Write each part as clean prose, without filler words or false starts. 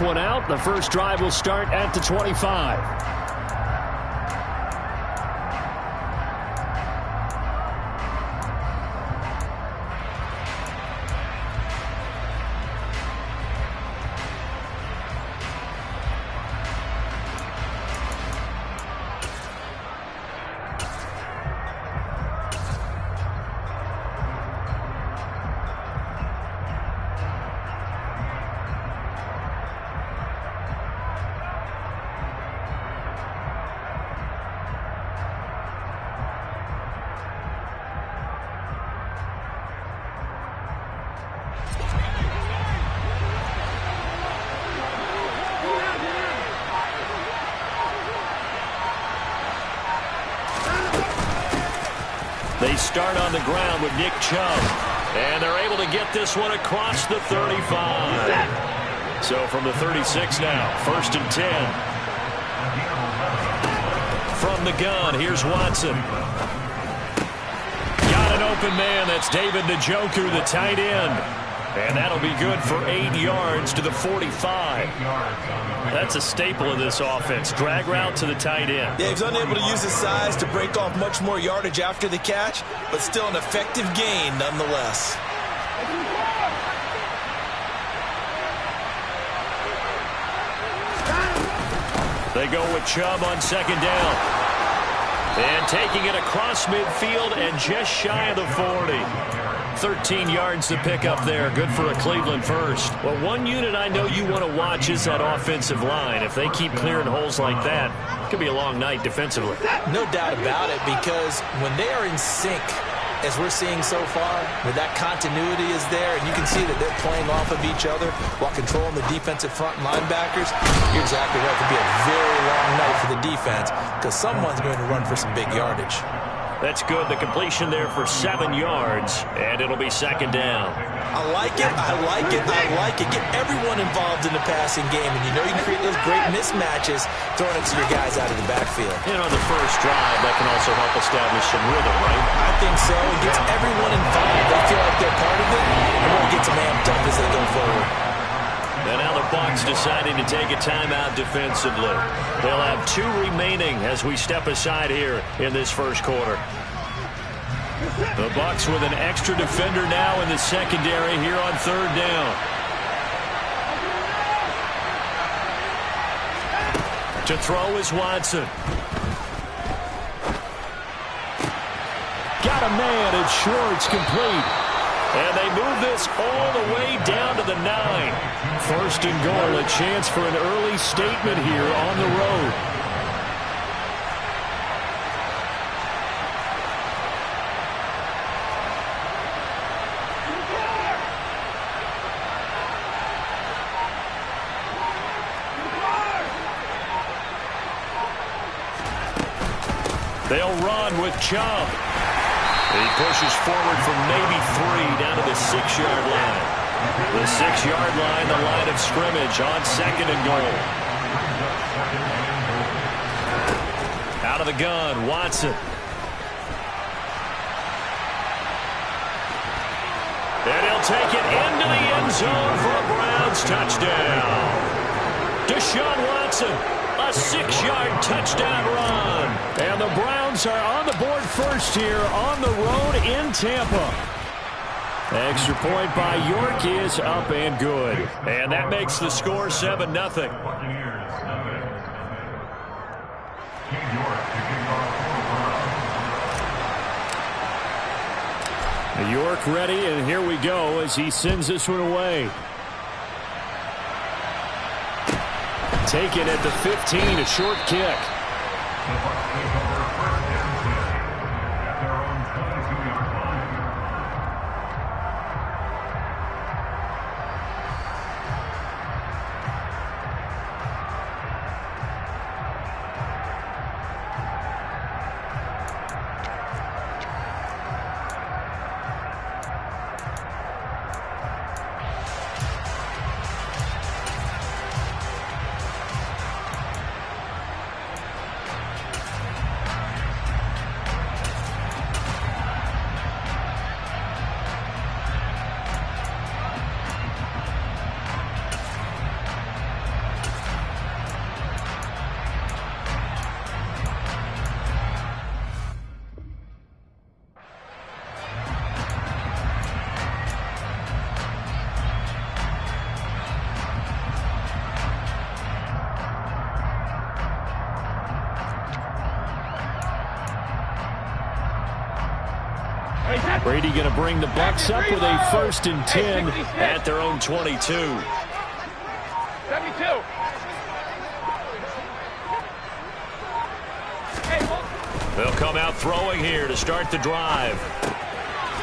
One out. The first drive will start at the 25. They start on the ground with Nick Chubb. And they're able to get this one across the 35. So from the 36 now, 1st and 10. From the gun, here's Watson. Got an open man. That's David Njoku, the tight end. And that'll be good for 8 yards to the 45. That's a staple of this offense. Drag route to the tight end. Yeah, he's unable to use his size to break off much more yardage after the catch, but still an effective gain nonetheless. They go with Chubb on 2nd down. And taking it across midfield and just shy of the 40. 13 yards to pick up there. Good for a Cleveland first. Well, one unit I know you want to watch is that offensive line. If they keep clearing holes like that, it could be a long night defensively. No doubt about it, because when they are in sync, as we're seeing so far, where that continuity is there, and you can see that they're playing off of each other while controlling the defensive front linebackers, you're exactly right. It could be a very long night for the defense, because someone's going to run for some big yardage. That's good. The completion there for 7 yards, and it'll be 2nd down. I like it. I like it. I like it. Get everyone involved in the passing game, and you know you can create those great mismatches throwing it to your guys out of the backfield. And on the first drive, that can also help establish some rhythm, right? I think so. It gets everyone involved. They feel like they're part of it, and really gets them amped up as they go forward. And now the Bucs deciding to take a timeout defensively. They'll have 2 remaining as we step aside here in this first quarter. The Bucs with an extra defender now in the secondary here on 3rd down. To throw is Watson. Got a man, and Schwartz complete. And they move this all the way down to the 9. 1st and goal, a chance for an early statement here on the road. They'll run with Chubb. He pushes forward from maybe 3 down to the 6-yard line. The 6-yard line, the line of scrimmage on 2nd and goal. Out of the gun, Watson. And he'll take it into the end zone for a Browns touchdown. Deshaun Watson, a 6-yard touchdown run. And the Browns are on the board first here on the road in Tampa. Extra point by York is up and good. And that makes the score 7-0. York ready, and here we go as he sends this one away. Taken at the 15, a short kick. Brady going to bring the Bucs up with a 1st and 10 at their own 22. 72. They'll come out throwing here to start the drive.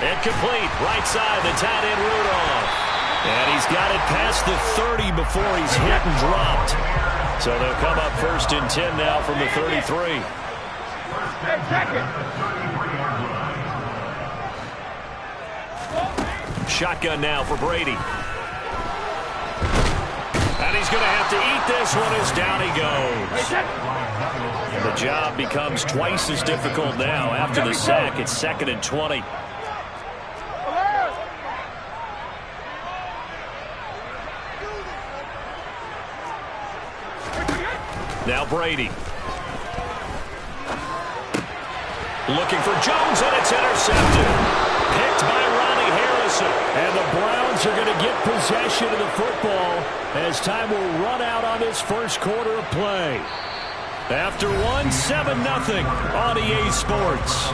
Incomplete. Right side, the tight end Rudolph. And he's got it past the 30 before he's hit and dropped. So they'll come up 1st and 10 now from the 33. Shotgun now for Brady. And he's going to have to eat this one as down he goes. And the job becomes twice as difficult now after the sack. It's 2nd and 20. Now Brady. Looking for Jones, and it's intercepted. Picked by Ronnie Harrison. And the Browns are going to get possession of the football as time will run out on this first quarter of play. After 7-0 on EA Sports.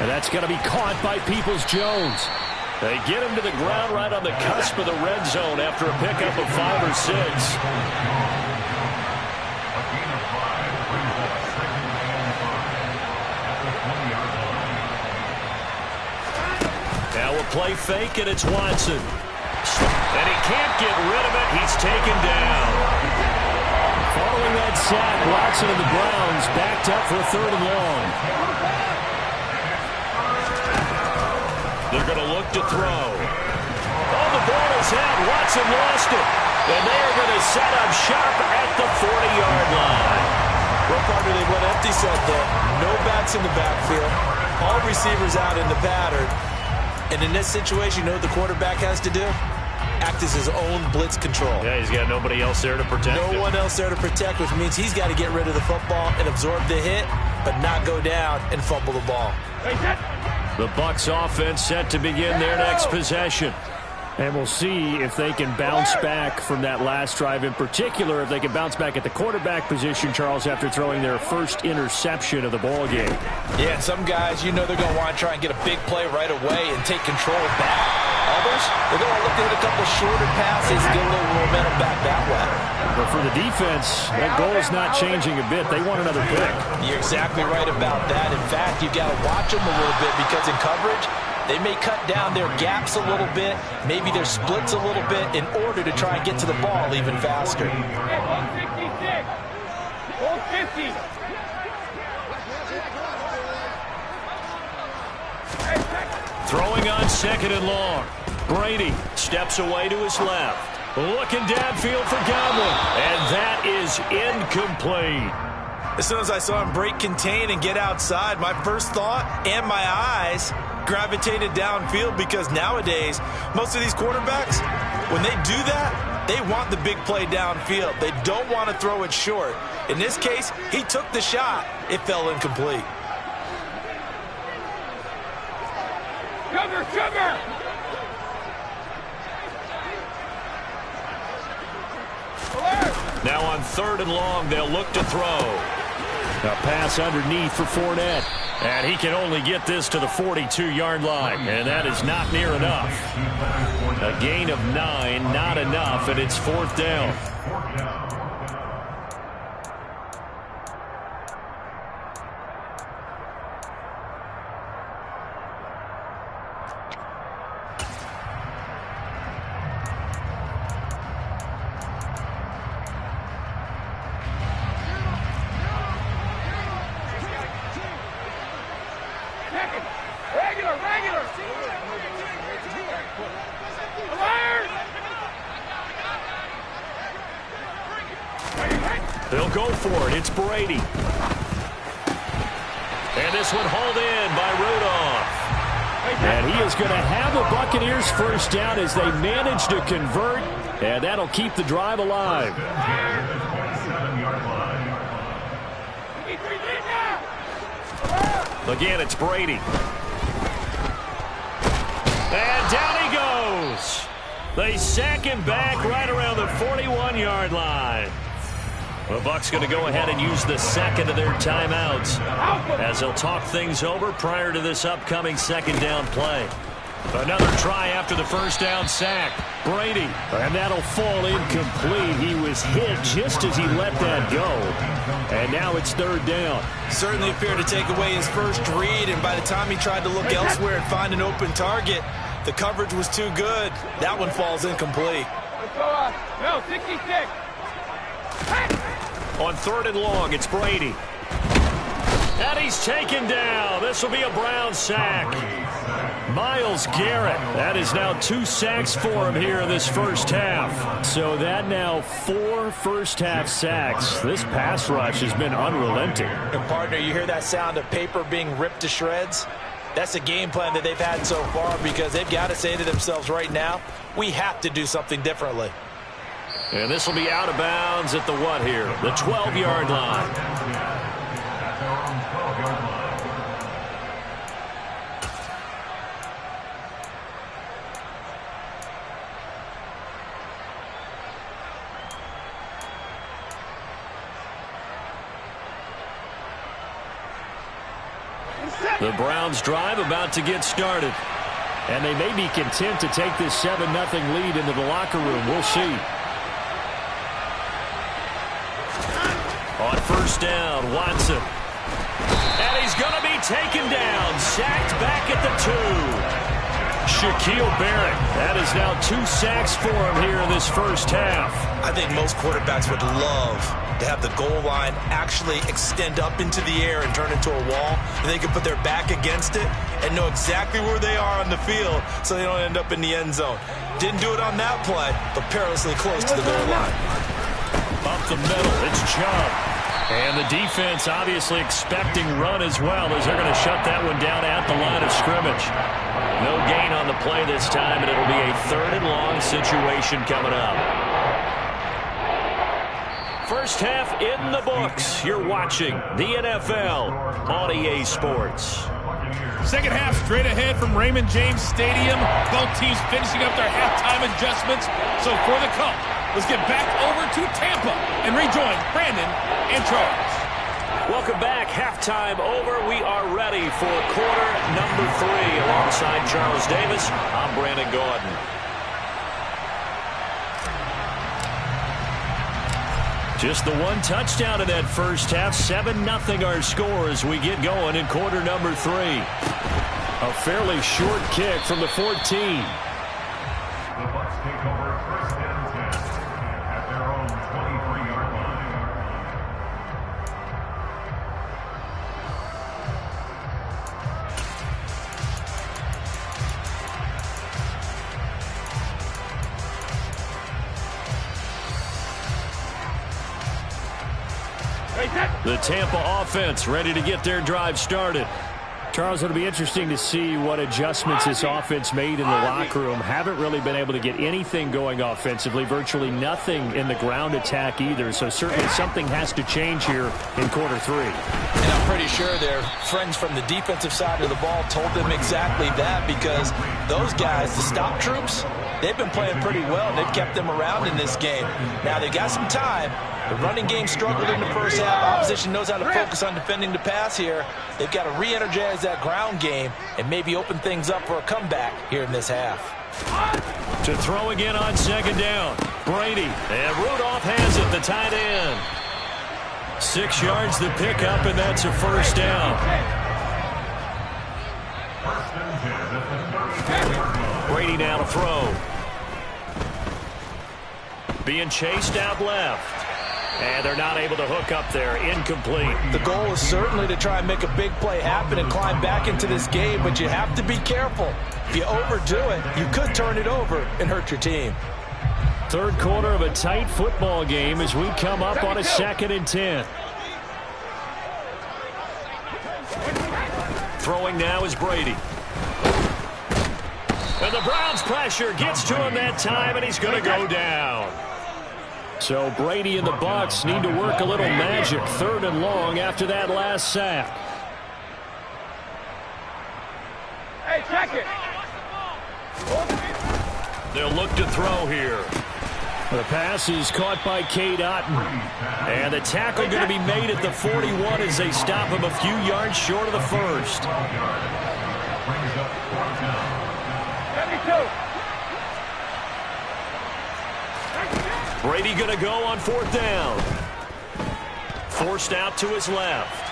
And that's going to be caught by Peoples-Jones. They get him to the ground right on the cusp of the red zone after a pickup of 5 or 6. Now a play fake, and it's Watson. And he can't get rid of it. He's taken down. Following that sack, Watson and the Browns backed up for 3rd and long. They're going to look to throw. Oh, the ball is out. Watson lost it. And they are going to set up shop at the 40-yard line. Well, partner, they went empty set there. No backs in the backfield. All receivers out in the pattern. And in this situation, you know what the quarterback has to do? Act as his own blitz control. Yeah, he's got nobody else there to protect him. No one else there to protect, which means he's got to get rid of the football and absorb the hit, but not go down and fumble the ball. The Bucs offense set to begin their next possession. And we'll see if they can bounce back from that last drive. In particular, if they can bounce back at the quarterback position, Charles, after throwing their first interception of the ball game. Yeah, some guys, you know they're going to want to try and get a big play right away and take control back. Others, they're going to look to hit a couple shorter passes, get a little momentum back that way. But for the defense, that goal is not changing a bit. They want another pick. You're exactly right about that. In fact, you've got to watch them a little bit because in coverage, they may cut down their gaps a little bit, maybe their splits a little bit in order to try and get to the ball even faster. 50. Throwing on 2nd and long. Brady steps away to his left. Looking downfield for Godwin. And that is incomplete. As soon as I saw him break contain and get outside, my first thought and my eyes gravitated downfield because nowadays, most of these quarterbacks, when they do that, they want the big play downfield. They don't want to throw it short. In this case, he took the shot. It fell incomplete. Sugar! Now on 3rd and long, they'll look to throw. A pass underneath for Fournette. And he can only get this to the 42-yard line. And that is not near enough. A gain of 9, not enough, and it's 4th down. They'll go for it. It's Brady. And this one hauled in by Rudolph. And he is going to have the Buccaneers first down as they manage to convert. And that'll keep the drive alive. Again, it's Brady. And down he goes. They sack him back right around the 41-yard line. The Bucs going to go ahead and use the second of their timeouts as they'll talk things over prior to this upcoming second down play. Another try after the first down sack. Brady, and that'll fall incomplete. He was hit just as he let that go. And now it's third down. Certainly appeared to take away his first read, and by the time he tried to look elsewhere and find an open target, the coverage was too good. That one falls incomplete. No, 66. On third and long, it's Brady. And he's taken down. This will be a Brown sack. Myles Garrett. That is now 2 sacks for him here in this first half. So that now 4 first-half sacks. This pass rush has been unrelenting. And, partner, you hear that sound of paper being ripped to shreds? That's the game plan that they've had so far because they've got to say to themselves right now, we have to do something differently. And this will be out of bounds at the what here? The 12-yard line. The Browns drive about to get started. And they may be content to take this 7-0 lead into the locker room. We'll see. On first down, Watson. And he's going to be taken down. Sacked back at the 2. Shaquille Barrett. That is now 2 sacks for him here in this first half. I think most quarterbacks would love to have the goal line actually extend up into the air and turn into a wall, and they can put their back against it and know exactly where they are on the field so they don't end up in the end zone. Didn't do it on that play, but perilously close to the goal line. Up the middle, it's Chubb. And the defense obviously expecting run as well as they're going to shut that one down at the line of scrimmage. No gain on the play this time, and it'll be a 3rd and long situation coming up. First half in the books. You're watching the NFL on EA Sports. Second half straight ahead from Raymond James Stadium. Both teams finishing up their halftime adjustments. So for the call, let's get back over to Tampa and rejoin Brandon and Charles. Welcome back. Halftime over. We are ready for quarter number 3. Alongside Charles Davis, I'm Brandon Gordon. Just the 1 touchdown in that first half. 7-0 our score as we get going in quarter number 3. A fairly short kick from the 14. The Bucs take over first and 10 at their own 23-yard line. The Tampa offense ready to get their drive started. Charles, it'll be interesting to see what adjustments this offense made in the locker room. Haven't really been able to get anything going offensively, virtually nothing in the ground attack either. So certainly something has to change here in quarter 3. And I'm pretty sure their friends from the defensive side of the ball told them exactly that, because those guys, the stop troops, they've been playing pretty well, and they've kept them around in this game. Now, they've got some time. The running game struggled in the first half. Opposition knows how to focus on defending the pass here. They've got to re-energize that ground game and maybe open things up for a comeback here in this half. To throw again on second down. Brady. And Rudolph has it, the tight end. 6 yards the pickup, and that's a first down. Brady now to throw. Being chased out left. And they're not able to hook up there. Incomplete. The goal is certainly to try and make a big play happen and climb back into this game, but you have to be careful. If you overdo it, you could turn it over and hurt your team. Third quarter of a tight football game as we come up on a 2nd and 10. Throwing now is Brady. And the Browns' pressure gets to him that time, and he's going to go down. So Brady and the Bucs need to work a little magic. 3rd and long after that last sack. Hey, check it. They'll look to throw here. The pass is caught by Cade Otton. And the tackle going to be made at the 41 as they stop him a few yards short of the first. Brady going to go on 4th down. Forced out to his left.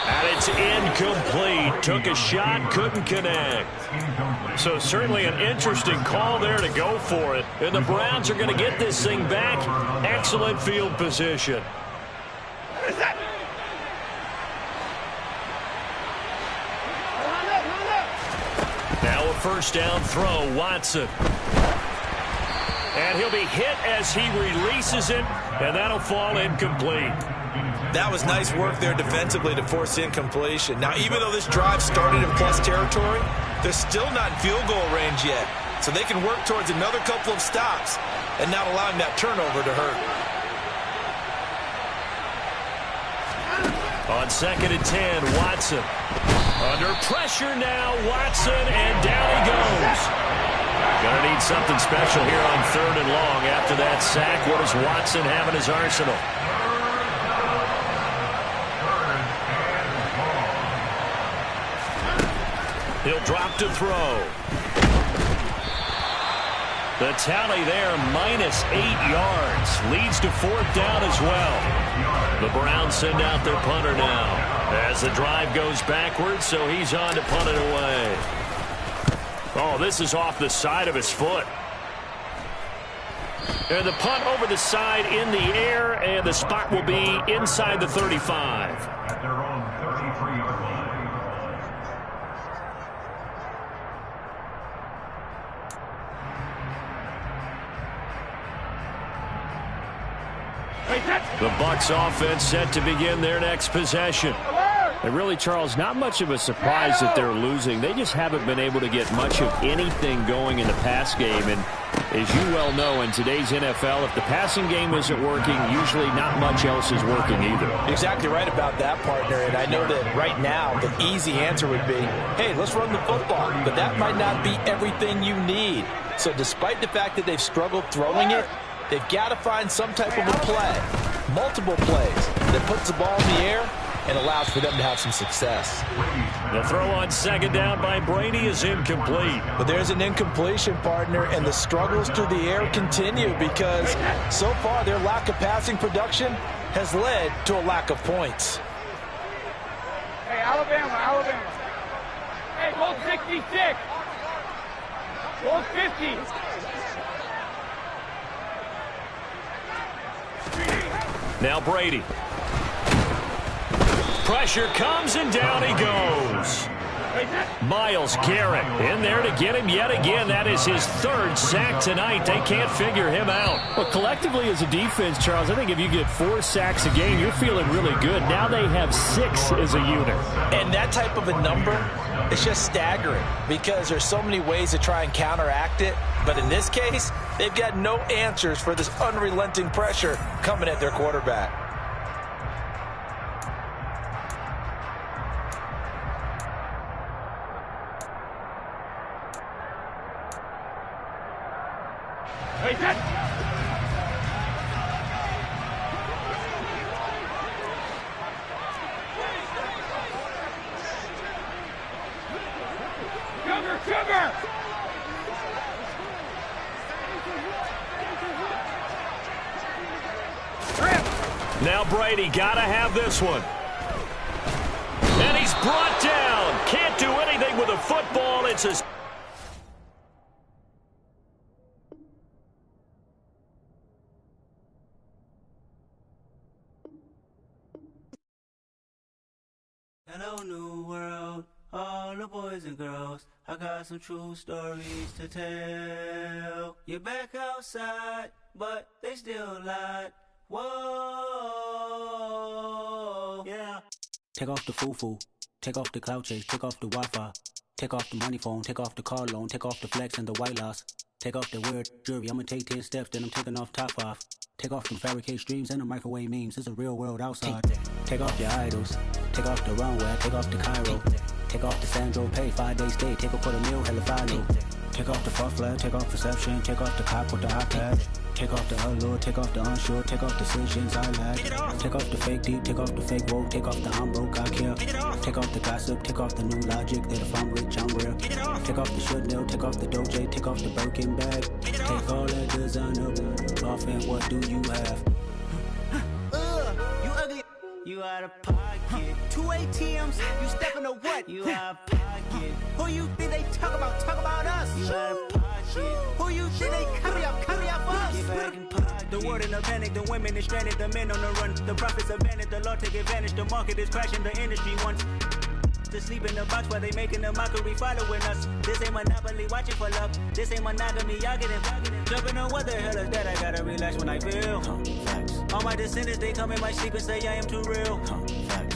And it's incomplete. Took a shot, couldn't connect. So certainly an interesting call there to go for it. And the Browns are going to get this thing back. Excellent field position. Now a 1st down throw, Watson. And he'll be hit as he releases it, and that'll fall incomplete. That was nice work there defensively to force incompletion. Now, even though this drive started in plus territory, they're still not in field goal range yet. So they can work towards another couple of stops and not allowing that turnover to hurt. On 2nd and 10, Watson. Under pressure now, Watson, and down he goes. Going to need something special here on 3rd and long after that sack. What does Watson have in his arsenal? He'll drop to throw. The tally there, -8 yards. Leads to 4th down as well. The Browns send out their punter now as the drive goes backwards, so he's on to punt it away. Oh, this is off the side of his foot. And the punt over the side in the air, and the spot will be inside the 35. At their own 33-yard line. The Bucs offense set to begin their next possession. And really, Charles, not much of a surprise that they're losing. They just haven't been able to get much of anything going in the pass game. And as you well know, in today's NFL, if the passing game isn't working, usually not much else is working either. Exactly right about that, partner. And I know that right now the easy answer would be, hey, let's run the football. But that might not be everything you need. So despite the fact that they've struggled throwing it, they've got to find some type of a play, multiple plays, that puts the ball in the air and allows for them to have some success. The throw on 2nd down by Brady is incomplete. But there's an incompletion, partner, and the struggles through the air continue because so far their lack of passing production has led to a lack of points. Hey, Alabama. Hey, hold 66. Hold 50. Now Brady. Pressure comes, and down he goes. Myles Garrett in there to get him yet again. That is his 3rd sack tonight. They can't figure him out. Well, collectively as a defense, Charles, I think if you get 4 sacks a game, you're feeling really good. Now they have 6 as a unit. And that type of a number is just staggering because there's so many ways to try and counteract it. But in this case, they've got no answers for this unrelenting pressure coming at their quarterback. Sugar! Now Brady got to have this one. And he's brought down. Can't do anything with a football. It's a... Hello, new world. all the boys and girls, I got some true stories to tell. You're back outside, but they still lied. Whoa, yeah. Take off the foo-foo, take off the cloud chase, take off the Wi-Fi. Take off the money phone, take off the car loan, take off the flex and the white loss. Take off the weird jewelry, I'ma take 10 steps, then I'm taking off top 5. Take off them fabricate streams and the microwave memes, it's a real world outside. Take off your idols, take off the runway, take off the Cairo. Take off the Sandro pay, 5-day stay, take a quarter meal, hella final. Take off the fuck flag, take off perception, take off the cop with the iPad. Take off the allure, take off the unsure, take off decisions I lack. Take off the fake deep, take off the fake woke, take off the I'm broke, I care. Take off the gossip, take off the new logic that if I'm rich, I'm real. Take off the Chanel, take off the Doja, take off the Birkin bag. Take all that designer off and what do you have? You ugly, you out of pocket. 2 ATMs, you stepping to what? You out of pocket. Who you think they talk about us? You out of pocket. Who you think they carry up us? Get back in pocket. The world in a panic, the women is stranded, the men on the run. The profits abandoned, the law take advantage, the market is crashing, the industry wants to sleep in the box while they making a mockery following us. This ain't Monopoly, watching for love. This ain't monogamy, y'all getting jumping on what the hell is that? I gotta relax when I feel. All my descendants, they come in my sleep and say I am too real.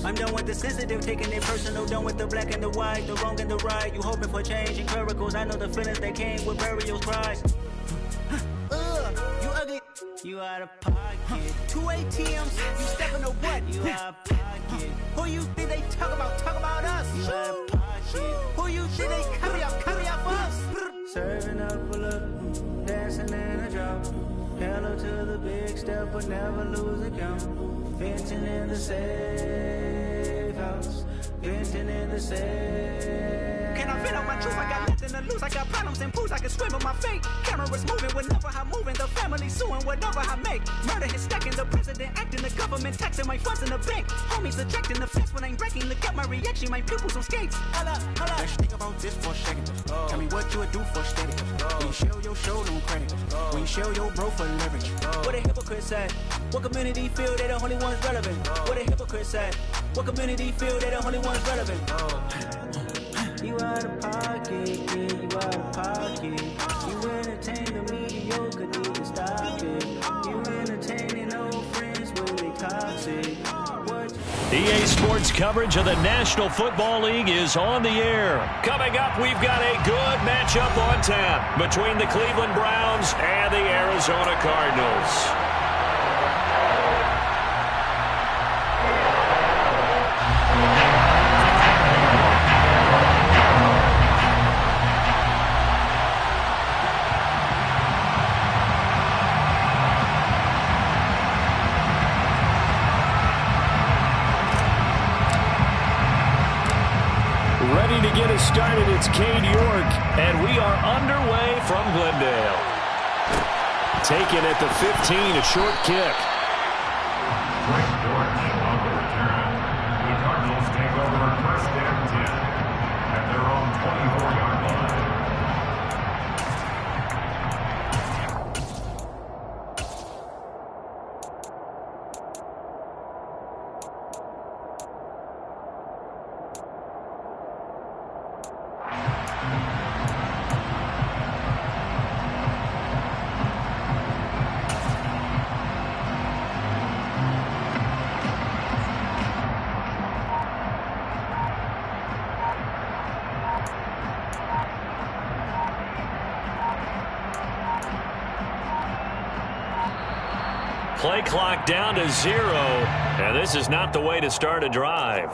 I'm done with the sensitive, taking it personal. Done with the black and the white, the wrong and the right. You hoping for change and miracles. I know the feelings that came with burial cries. You ugly, you out of pocket. 2 ATMs, you stepping to what? You out of pocket. Who you think they talk about us? You out of pocket. Who you think they carry up us? Serving up a look, dancing in a drop. Hello to the big step, but never lose a count. Venting in the safe house. Venting in the safe. Can I vent out my truth? I got nothing to lose. I got problems and fools. I can swim with my fate. Cameras moving whenever I'm moving. The family suing whatever I make. Murder is stacking. The president acting. The government taxing my funds in the bank. Homies ejecting the fence when I'm breaking. Look at my reaction. My pupils on skates. Hold up. Let's think about this for a second. Tell me what you would do for steady. When you show your show, no credit. When you show your bro for leverage. What a hypocrite said. What community feel they the only ones relevant? What a hypocrite said. What community feel they the only ones relevant? You out of pocket, yeah, you out of pocket. You entertain the mediocre, need to stop it. You entertaining old friends when they toxic. EA Sports coverage of the National Football League is on the air. Coming up, we've got a good matchup on tap between the Cleveland Browns and the Arizona Cardinals. Ready to get us started, it's Cade York, and we are underway from Glendale. Taken at the 15, a short kick. Frank George on the return. The Cardinals take over first and 10 at their own 24-yard line. Play clock down to 0, and this is not the way to start a drive.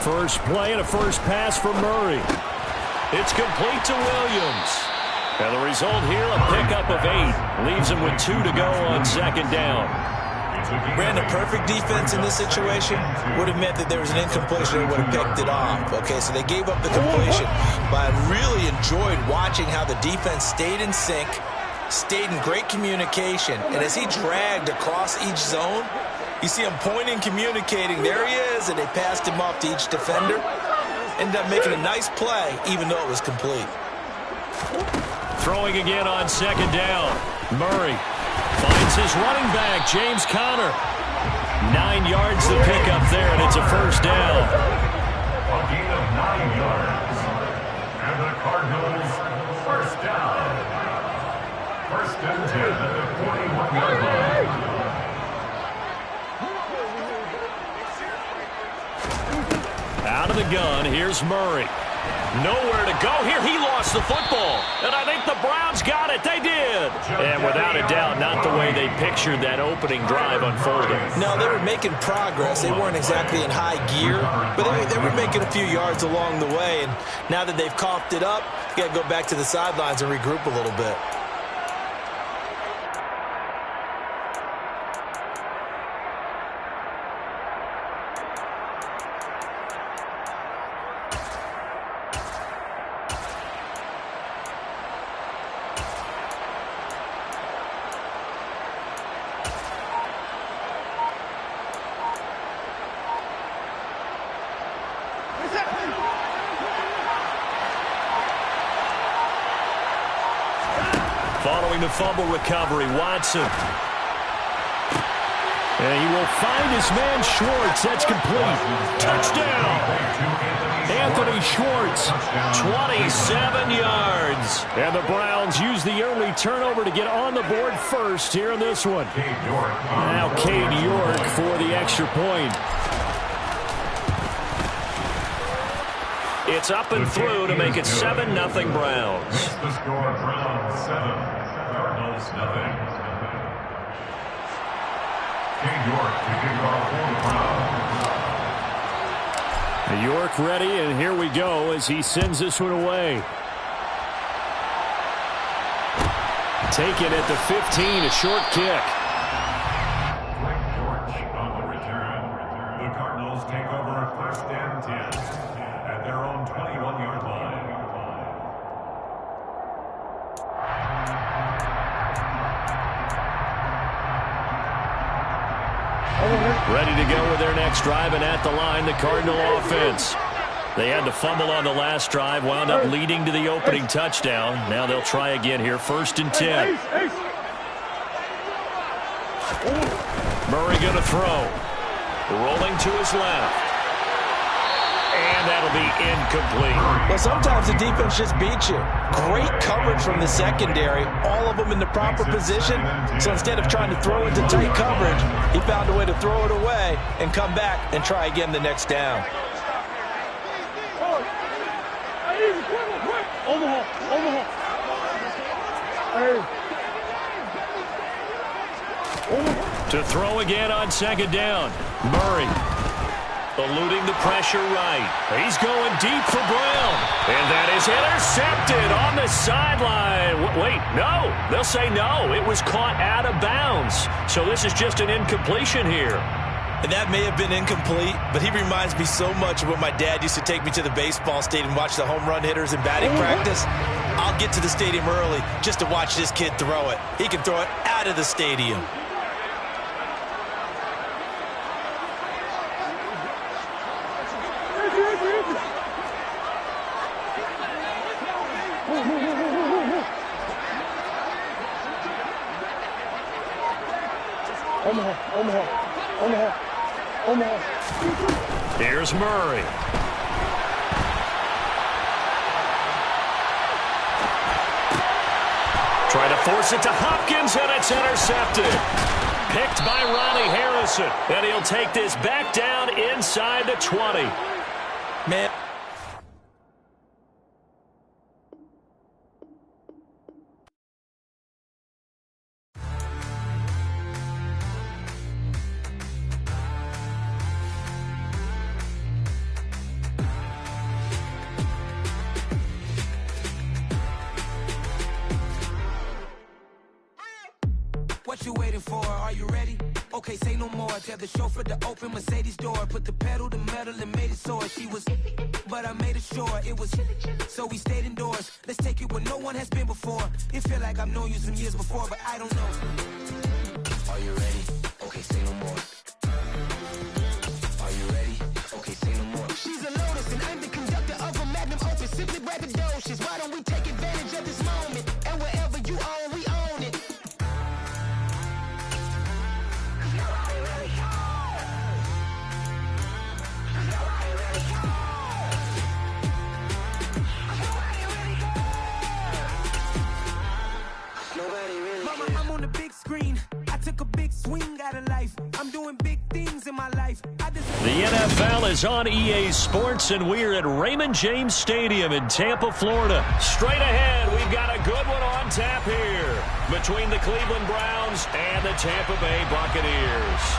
First play and a first pass for Murray. It's complete to Williams. And the result here, a pickup of 8. Leaves him with 2 to go on second down. Brandon, perfect defense in this situation would have meant that there was an incompletion. They would have picked it off. Okay, so they gave up the completion. But I really enjoyed watching how the defense stayed in sync, stayed in great communication. And as he dragged across each zone, you see him pointing, communicating. There he is, and they passed him off to each defender. Ended up making a nice play, even though it was complete. Throwing again on second down. Murray finds his running back, James Conner. 9 yards to pick up there, and it's a first down. A gain of 9 yards. And the Cardinals, first down. First and 10 at the 41-yard line. Out of the gun, here's Murray. Nowhere to go here. He lost the football. And I think the Browns got it. They did. And without a doubt, not the way they pictured that opening drive unfolding. No, they were making progress. They weren't exactly in high gear, but they were making a few yards along the way. And now that they've coughed it up, you got to go back to the sidelines and regroup a little bit. Following the fumble recovery, Watson. And he will find his man Schwartz. That's complete. Touchdown! Anthony Schwartz. 27 yards. And the Browns use the early turnover to get on the board first here in this one. Now Cade York for the extra point. It's up and through to make it 7-0 Browns. The score, Browns 7, Cardinals nothing. Cade York to kick off for the Browns. York ready, and here we go as he sends this one away. Taken at the 15, a short kick. Quick George on the return. The Cardinals take over first and 10 at their own 21-yard line. Ready to go with their next drive, and at the line, the Cardinal offense. They had to fumble on the last drive, wound up leading to the opening touchdown. Now they'll try again here, first and 10. Murray going to throw. Rolling to his left. And that'll be incomplete. Well, sometimes the defense just beats you. Great coverage from the secondary, all of them in the proper position. So instead of trying to throw into tight coverage, he found a way to throw it away and come back and try again the next down. To throw again on second down. Murray. Eluding the pressure right. He's going deep for Brown. And that is intercepted on the sideline. Wait, no. They'll say no. It was caught out of bounds. So this is just an incompletion here. And that may have been incomplete, but he reminds me so much of when my dad used to take me to the baseball stadium and watch the home run hitters in batting practice. I'll get to the stadium early just to watch this kid throw it. He can throw it out of the stadium. Here's Murray. Try to force it to Hopkins, and it's intercepted. Picked by Ronnie Harrison. And he'll take this back down inside the 20. Man. What you waiting for? Are you ready? Okay, say no more. Tell the chauffeur to open Mercedes door. Put the pedal to metal and made it soar. She was, but I made it sure it was. So we stayed indoors. Let's take it where no one has been before. It feel like I've known you some years before, but I don't know. Are you ready? Okay, say no more. Are you ready? Okay, say no more. She's a Lotus and I'm the conductor of a magnum opus. Simply braggadocious. Why don't we take advantage of this moment? And wherever you own, we own it. Mama, I'm on the big screen. I took a big swing out of life. I'm doing big things in my life. The NFL is on EA Sports, and we're at Raymond James Stadium in Tampa, Florida. Straight ahead, we've got a good one on tap here between the Cleveland Browns and the Tampa Bay Buccaneers.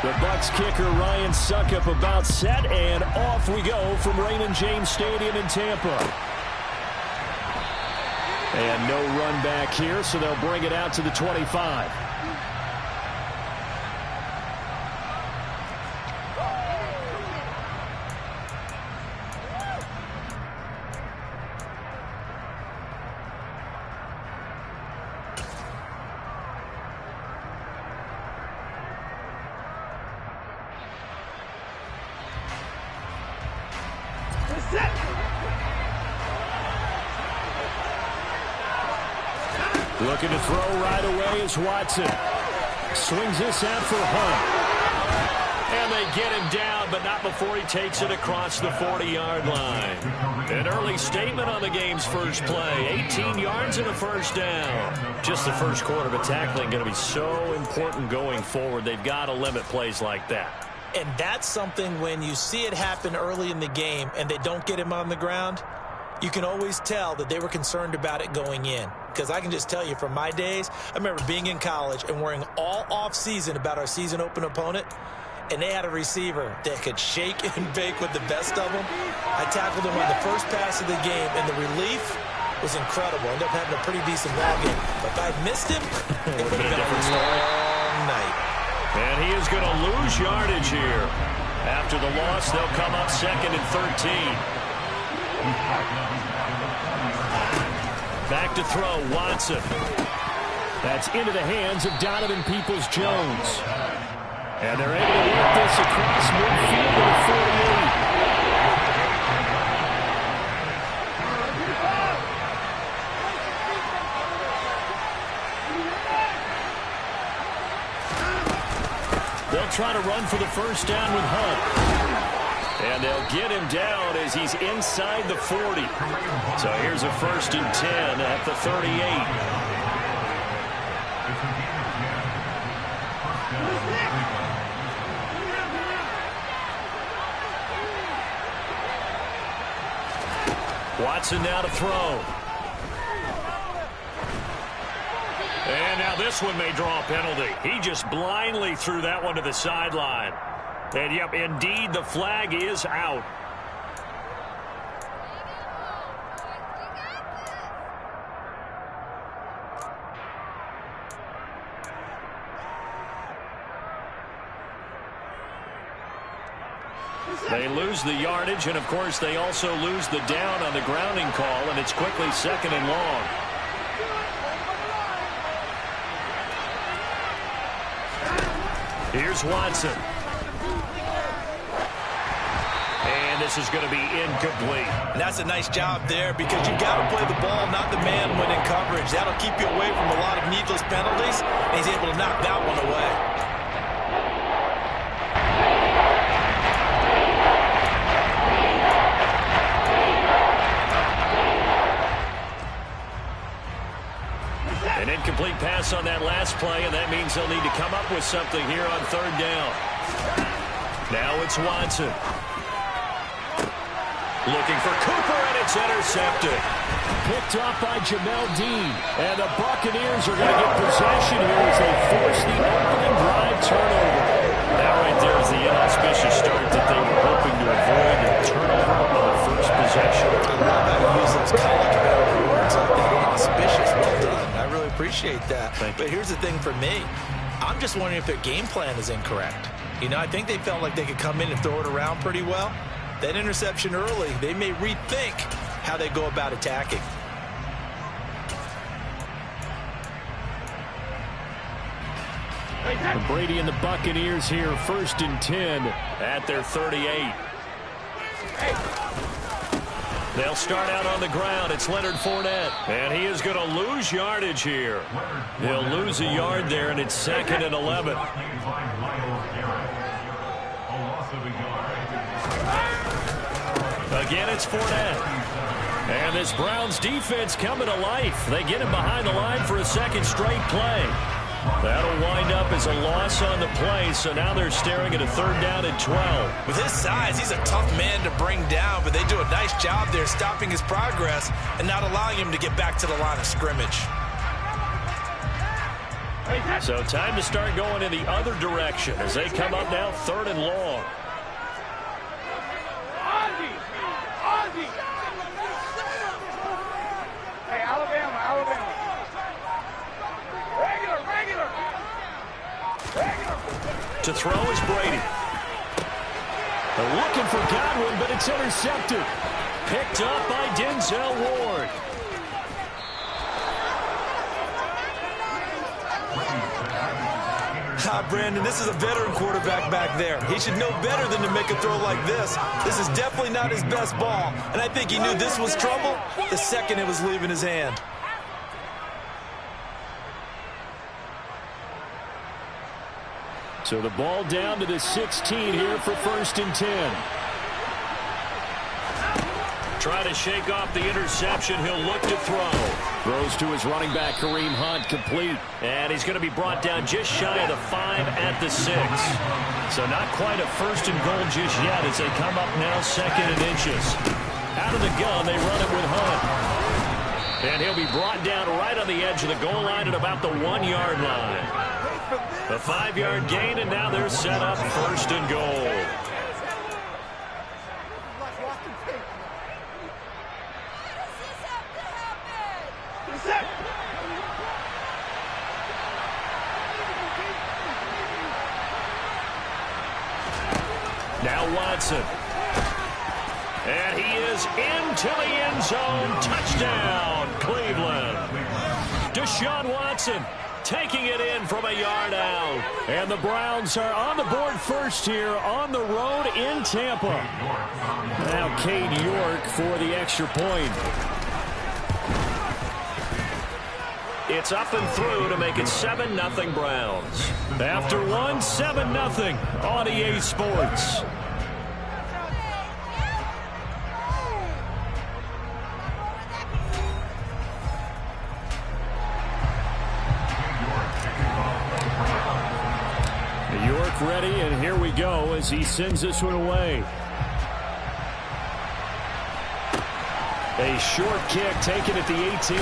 The Bucs kicker Ryan Suckup about set, and off we go from Raymond James Stadium in Tampa. And no run back here, so they'll bring it out to the 25. Looking to throw right away is Watson. Swings this out for Hunt. And they get him down, but not before he takes it across the 40-yard line. An early statement on the game's first play. 18 yards and a first down. Just the first quarter, but tackling going to be so important going forward. They've got to limit plays like that. And that's something when you see it happen early in the game and they don't get him on the ground, you can always tell that they were concerned about it going in. Because I can just tell you from my days, I remember being in college and worrying all off-season about our season open opponent, and they had a receiver that could shake and bake with the best of them. I tackled him on the first pass of the game, and the relief was incredible. Ended up having a pretty decent ball game. But if I'd missed him, it would have been a long night. And he is going to lose yardage here. After the loss, they'll come up 2nd and 13. Back to throw, Watson. That's into the hands of Donovan Peoples-Jones. And they're able to work this across midfield to the 48. They'll try to run for the first down with Hunt. And they'll get him down as he's inside the 40. So here's a 1st and 10 at the 38. Watson now to throw. And now this one may draw a penalty. He just blindly threw that one to the sideline. And, yep, indeed, the flag is out. They lose the yardage, and, of course, they also lose the down on the grounding call, and it's quickly 2nd and long. Here's Watson. And this is going to be incomplete. And that's a nice job there because you got to play the ball, not the man when in coverage. That'll keep you away from a lot of needless penalties, and he's able to knock that one away. An incomplete pass on that last play, and that means they'll need to come up with something here on 3rd down. Now it's Watson. Looking for Cooper, and it's intercepted. Picked off by Jamel Dean. And the Buccaneers are going to get possession here as they force the opening drive turnover. That right there is the inauspicious start that they were hoping to avoid. appreciate that. But here's the thing for me. I'm just wondering if their game plan is incorrect. You know, I think they felt like they could come in and throw it around pretty well. That interception early, they may rethink how they go about attacking. Brady and the Buccaneers here, 1st and 10 at their 38. They'll start out on the ground. It's Leonard Fournette, and he is going to lose yardage here. He'll lose a yard there, and it's 2nd and 11. Again, it's Fournette. And this Browns defense coming to life. They get him behind the line for a 2nd straight play. That'll wind up as a loss on the play, so now they're staring at a 3rd down and 12. With his size, he's a tough man to bring down, but they do a nice job there stopping his progress and not allowing him to get back to the line of scrimmage. So time to start going in the other direction as they come up now 3rd and long. Hey, Alabama. Regular. To throw is Brady. They're looking for Godwin, but it's intercepted. Picked up by Denzel Ward. Brandon, this is a veteran quarterback back there. He should know better than to make a throw like this. This is definitely not his best ball, and I think he knew this was trouble the second it was leaving his hand. So the ball down to the 16 here for 1st and 10. Try to shake off the interception. He'll look to throw. Throws to his running back, Kareem Hunt, complete. And he's going to be brought down just shy of the 5 at the 6. So not quite a 1st and goal just yet as they come up now 2nd and inches. Out of the gun, they run it with Hunt. And he'll be brought down right on the edge of the goal line at about the 1-yard line. A 5-yard gain, and now they're set up 1st and goal. Now Watson. And he is into the end zone. Touchdown, Cleveland. Deshaun Watson taking it in from a yard out. And the Browns are on the board first here on the road in Tampa. Now Cade York for the extra point. It's up and through to make it 7-0 Browns. After one, 7-0 on EA Sports. York ready, and here we go as he sends this one away. A short kick taken at the 18.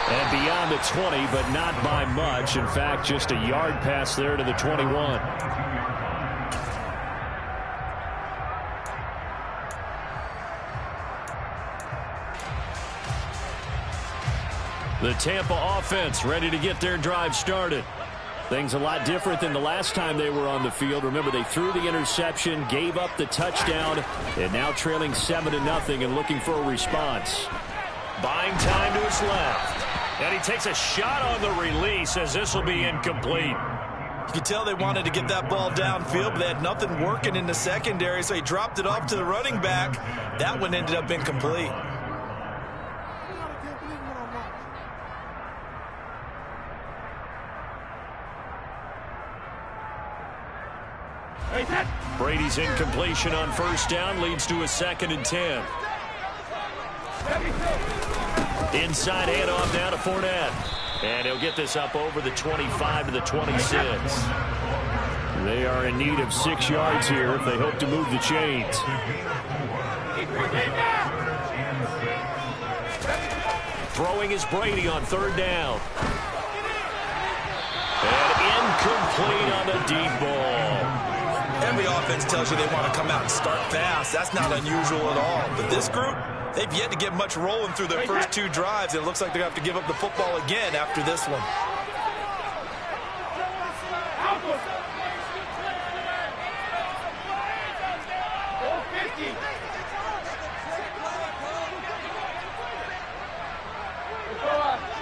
And beyond the 20, but not by much. In fact, just a yard pass there to the 21. The Tampa offense ready to get their drive started. Things a lot different than the last time they were on the field. Remember, they threw the interception, gave up the touchdown, and now trailing 7-0 and looking for a response. Buying time to his left. And he takes a shot on the release as this will be incomplete. You could tell they wanted to get that ball downfield, but they had nothing working in the secondary, so he dropped it off to the running back. That one ended up incomplete. Brady's incompletion on 1st down leads to a 2nd and 10. Inside handoff now to Fournette. And he'll get this up over the 25 to the 26. They are in need of 6 yards here if they hope to move the chains. Throwing is Brady on 3rd down. And incomplete on the deep ball. Every offense tells you they want to come out and start fast. That's not unusual at all. But this group, They've yet to get much rolling through their first 2 drives. It looks like they're going to have to give up the football again after this one.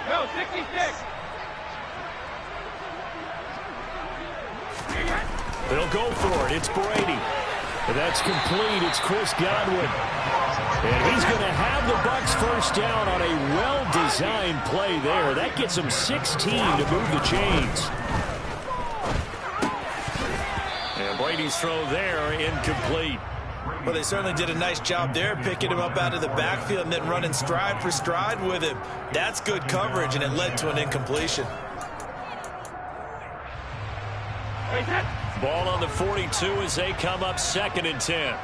Go, 66. They'll go for it. It's Brady. And that's complete. It's Chris Godwin. And he's going to have the Bucs first down on a well-designed play there. That gets him 16 to move the chains. And Brady's throw there incomplete. Well, they certainly did a nice job there, picking him up out of the backfield and then running stride for stride with him. That's good coverage, and it led to an incompletion. Ball on the 42 as they come up 2nd and 10.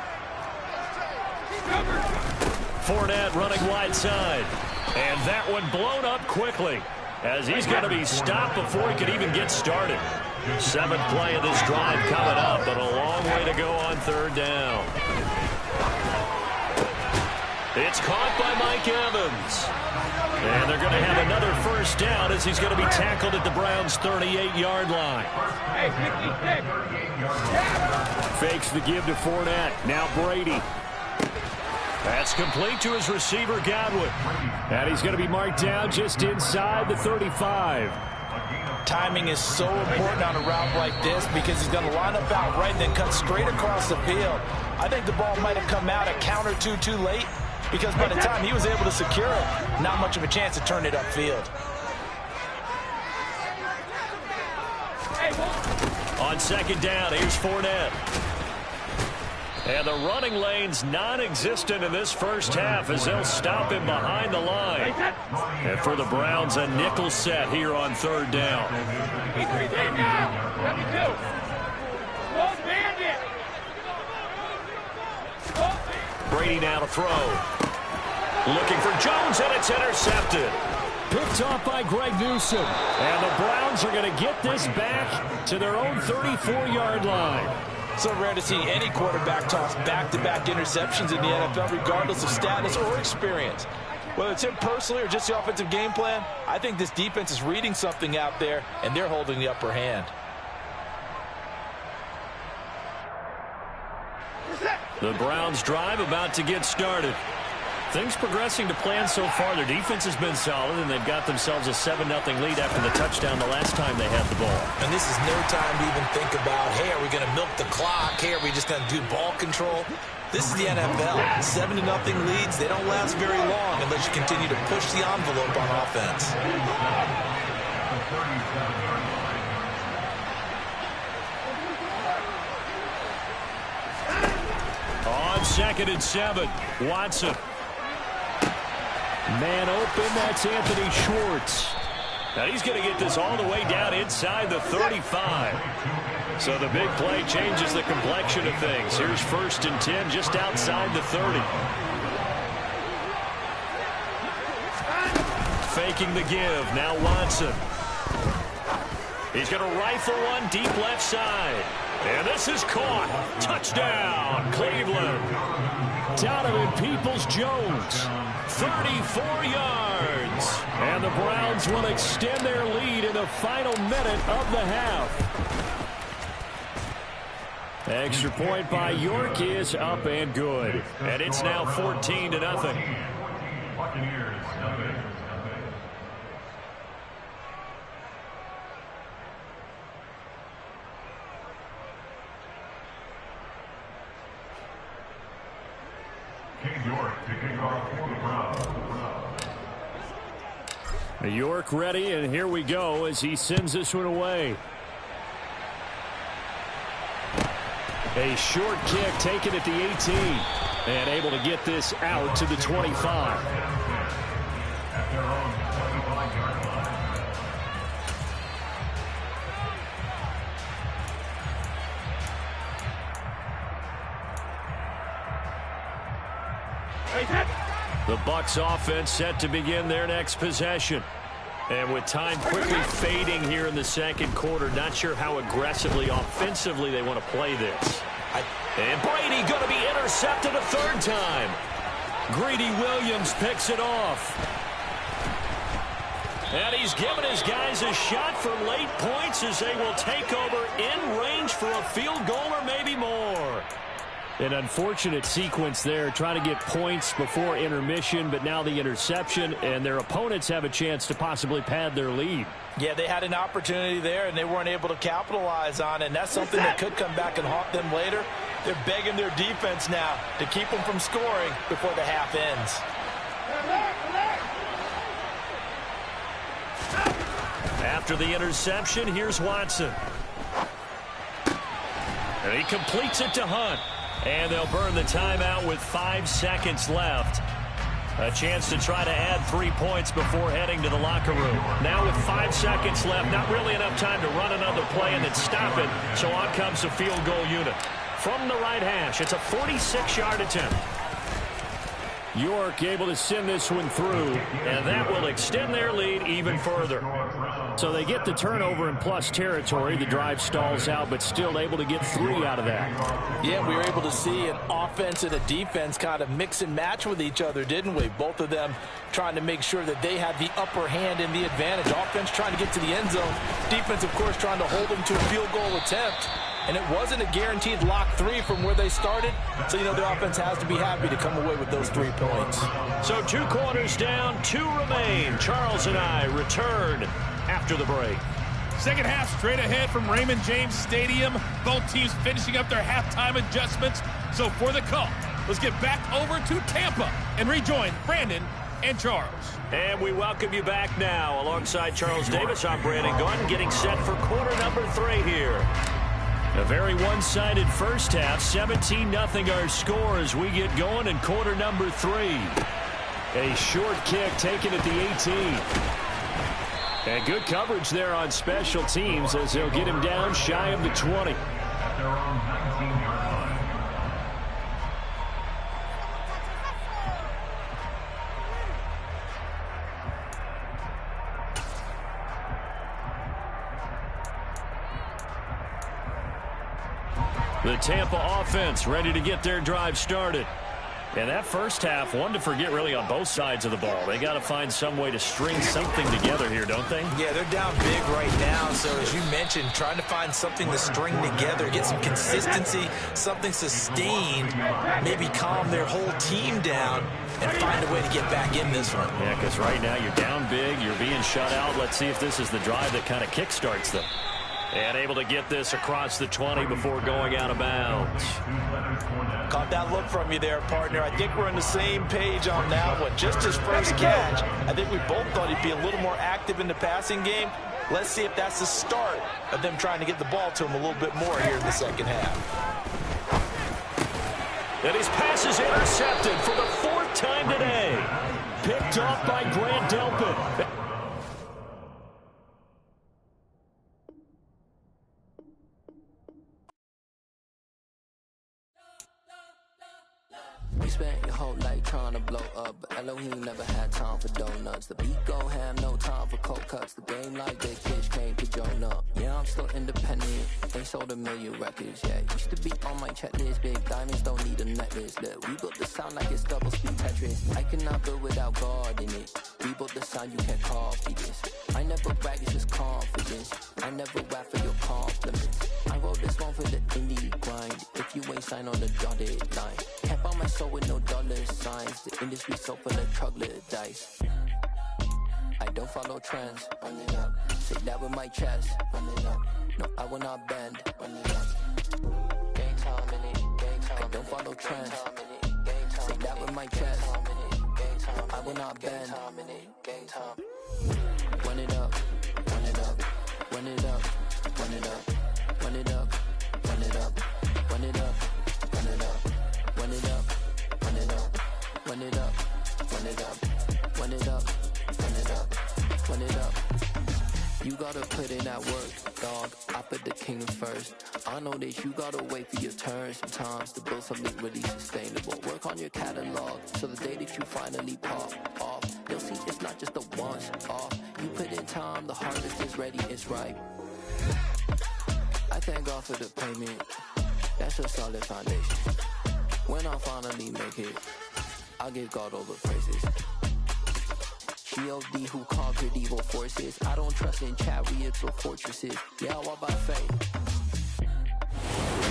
Fournette running wide side. And that one blown up quickly as he's going to be stopped before he could even get started. 7th play of this drive coming up, but a long way to go on 3rd down. It's caught by Mike Evans. And they're going to have another first down as he's going to be tackled at the Browns' 38-yard line. Fakes the give to Fournette. Now Brady. That's complete to his receiver, Godwin. And he's going to be marked down just inside the 35. Timing is so important on a route like this because he's going to line up out right and then cut straight across the field. I think the ball might have come out a count or two too late because by the time he was able to secure it, not much of a chance to turn it upfield. On 2nd down, here's Fournette. And the running lane's non-existent in this first half as they'll stop him behind the line. And for the Browns, a nickel set here on 3rd down. Brady now to throw. Looking for Jones, and it's intercepted. Picked off by Greg Newsome. And the Browns are going to get this back to their own 34-yard line. So rare to see any quarterback toss back-to-back interceptions in the NFL, regardless of status or experience. Whether it's him personally or just the offensive game plan, I think this defense is reading something out there, and they're holding the upper hand. The Browns drive about to get started. Things progressing to plan so far. Their defense has been solid, and they've got themselves a 7-0 lead after the touchdown the last time they had the ball. And this is no time to even think about, hey, are we going to milk the clock? Hey, are we just going to do ball control? This is the NFL. 7-0 leads, they don't last very long unless you continue to push the envelope on offense. On 2nd and 7, Watson. Man open, that's Anthony Schwartz. Now he's going to get this all the way down inside the 35. So the big play changes the complexion of things. Here's 1st and 10 just outside the 30. Faking the give, now Watson. He's going to rifle one deep left side. And this is caught. Touchdown, Cleveland. Donovan Peoples-Jones, 34 yards. And the Browns will extend their lead in the final minute of the half. Extra point by York is up and good. And it's now 14-0. Buccaneers, nothing. York to kick off for the Browns. York ready, and here we go as he sends this one away. A short kick taken at the 18 and able to get this out to the 25. At their own 25-yard line. The Bucs offense set to begin their next possession. And with time quickly fading here in the 2nd quarter, not sure how aggressively, offensively they want to play this. And Brady going to be intercepted a 3rd time. Greedy Williams picks it off. And he's given his guys a shot for late points as they will take over in range for a field goal or maybe more. An unfortunate sequence there, trying to get points before intermission, but now the interception, and their opponents have a chance to possibly pad their lead. Yeah, they had an opportunity there, and they weren't able to capitalize on it, and that's something that could come back and haunt them later. They're begging their defense now to keep them from scoring before the half ends. After the interception, here's Watson. And he completes it to Hunt. And they'll burn the timeout with 5 seconds left. A chance to try to add 3 points before heading to the locker room. Now with 5 seconds left, not really enough time to run another play and then stop it. So on comes the field goal unit. From the right hash, it's a 46-yard attempt. York able to send this one through, and that will extend their lead even further. So they get the turnover in plus territory. The drive stalls out, but still able to get 3 out of that. Yeah, we were able to see an offense and a defense kind of mix and match with each other, didn't we? Both of them trying to make sure that they had the upper hand and the advantage. Offense trying to get to the end zone. Defense, of course, trying to hold them to a field goal attempt. And it wasn't a guaranteed lock 3 from where they started. So, the offense has to be happy to come away with those 3 points. So 2 quarters down, 2 remain. Charles and I return after the break. Second half straight ahead from Raymond James Stadium. Both teams finishing up their halftime adjustments. So for the call, let's get back over to Tampa and rejoin Brandon and Charles. And we welcome you back now. Alongside Charles Davis, I'm Brandon Gunn, getting set for quarter number 3 here. A very one-sided first half, 17-0 our score as we get going in quarter number 3. A short kick taken at the 18. And good coverage there on special teams as they'll get him down shy of the 20. At their own 19-yard line. The Tampa offense ready to get their drive started. And that first half, one to forget really on both sides of the ball. They got to find some way to string something together here, don't they? Yeah, they're down big right now. So as you mentioned, trying to find something to string together, get some consistency, something sustained, maybe calm their whole team down and find a way to get back in this one. Yeah, because right now you're down big, you're being shut out. Let's see if this is the drive that kind of kickstarts them. And able to get this across the 20 before going out of bounds. Caught that look from you there, partner. I think we're on the same page on that one. Just his first catch, I think we both thought he'd be a little more active in the passing game. Let's see if that's the start of them trying to get the ball to him a little bit more here in the second half. And his pass is intercepted for the 4th time today. Picked off by Grant Delpit. You spent your whole life trying to blow up, but Elohim never had time for donuts. The beat go ham, no time for cold cuts. The game like big fish came to Jonah. Yeah, I'm still independent, ain't sold 1 million records yet. Used to be on my checklist, big diamonds don't need a necklace. Look, we built the sound like it's double speed Tetris. I cannot build without God in it. We built the sound, you can't copy this. I never brag, it's just confidence. I never rap for your compliments. I wrote this one for the indie grind. If you ain't signed on the dotted line, can't buy my soul with no dollar signs. The industry so full of troglodytes. I don't follow trends. Say that with my chest. No, I will not bend. Gang time in it. I don't follow trends. Say that with my chest. I will not bend. Run it up, run it up, run it up, run it up, run it up, run it up, run it up, run it up, run it up, run it up, run it up, run it up, run it up, run it up, run it up. You gotta put in that work, dog. I put the king first. I know that you gotta wait for your turn sometimes to build something really sustainable. Work on your catalog, so the day that you finally pop off, you'll see it's not just a once off. You put in time, the harvest is ready, it's ripe. I thank God for the payment. That's a solid foundation. When I finally make it, I give God all the praises. G.O.D. who conquered evil forces. I don't trust in chariots or fortresses. Yeah, I walk by faith.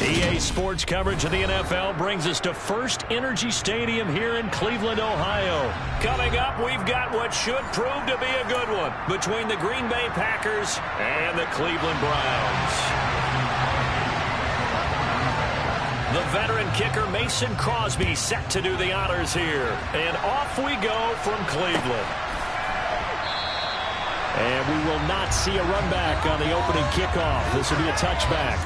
EA Sports coverage of the NFL brings us to First Energy Stadium here in Cleveland, Ohio. Coming up, we've got what should prove to be a good one between the Green Bay Packers and the Cleveland Browns. The veteran kicker Mason Crosby set to do the honors here. And off we go from Cleveland. And we will not see a run back on the opening kickoff. This will be a touchback.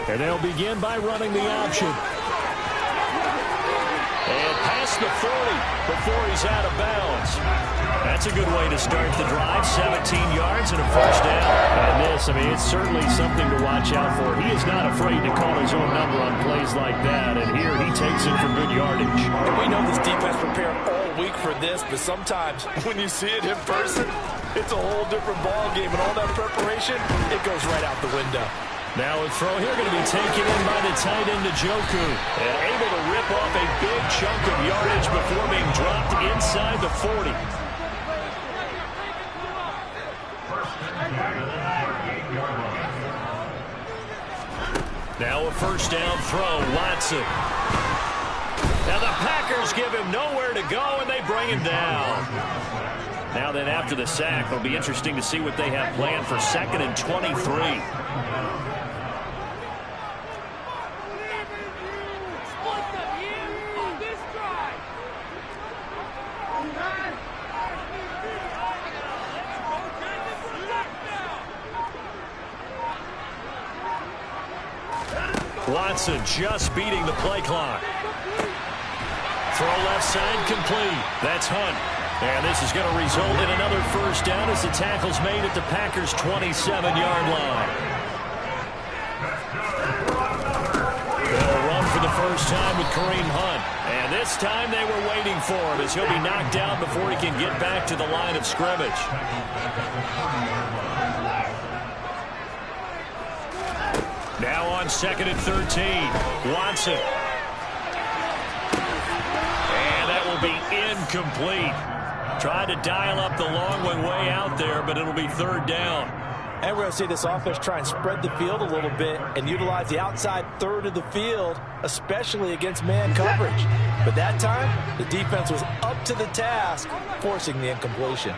And they'll begin by running the option. And past the 40 before he's out of bounds. That's a good way to start the drive. 17 yards and a first down. And this, it's certainly something to watch out for. He is not afraid to call his own number on plays like that. And here he takes it for good yardage. And we know this defense prepared all week for this, but sometimes when you see it in person, it's a whole different ball game. And all that preparation, it goes right out the window. Now a throw here going to be taken in by the tight end Njoku. And able to rip off a big chunk of yardage before being dropped inside the 40. Now a first down throw, Watson. Now the Packers give him nowhere to go, and they bring him down. Now then, after the sack, it'll be interesting to see what they have planned for 2nd and 23. Watson just beating the play clock. Throw left side complete. That's Hunt. And this is going to result in another first down as the tackle's made at the Packers' 27-yard line. They'll run for the first time with Kareem Hunt. And this time they were waiting for him as he'll be knocked down before he can get back to the line of scrimmage. Now on 2nd and 13, Watson. And that will be incomplete. Tried to dial up the long one way out there, but it'll be 3rd down. And we're going to see this offense try and spread the field a little bit and utilize the outside third of the field, especially against man coverage. But that time, the defense was up to the task, forcing the incompletion.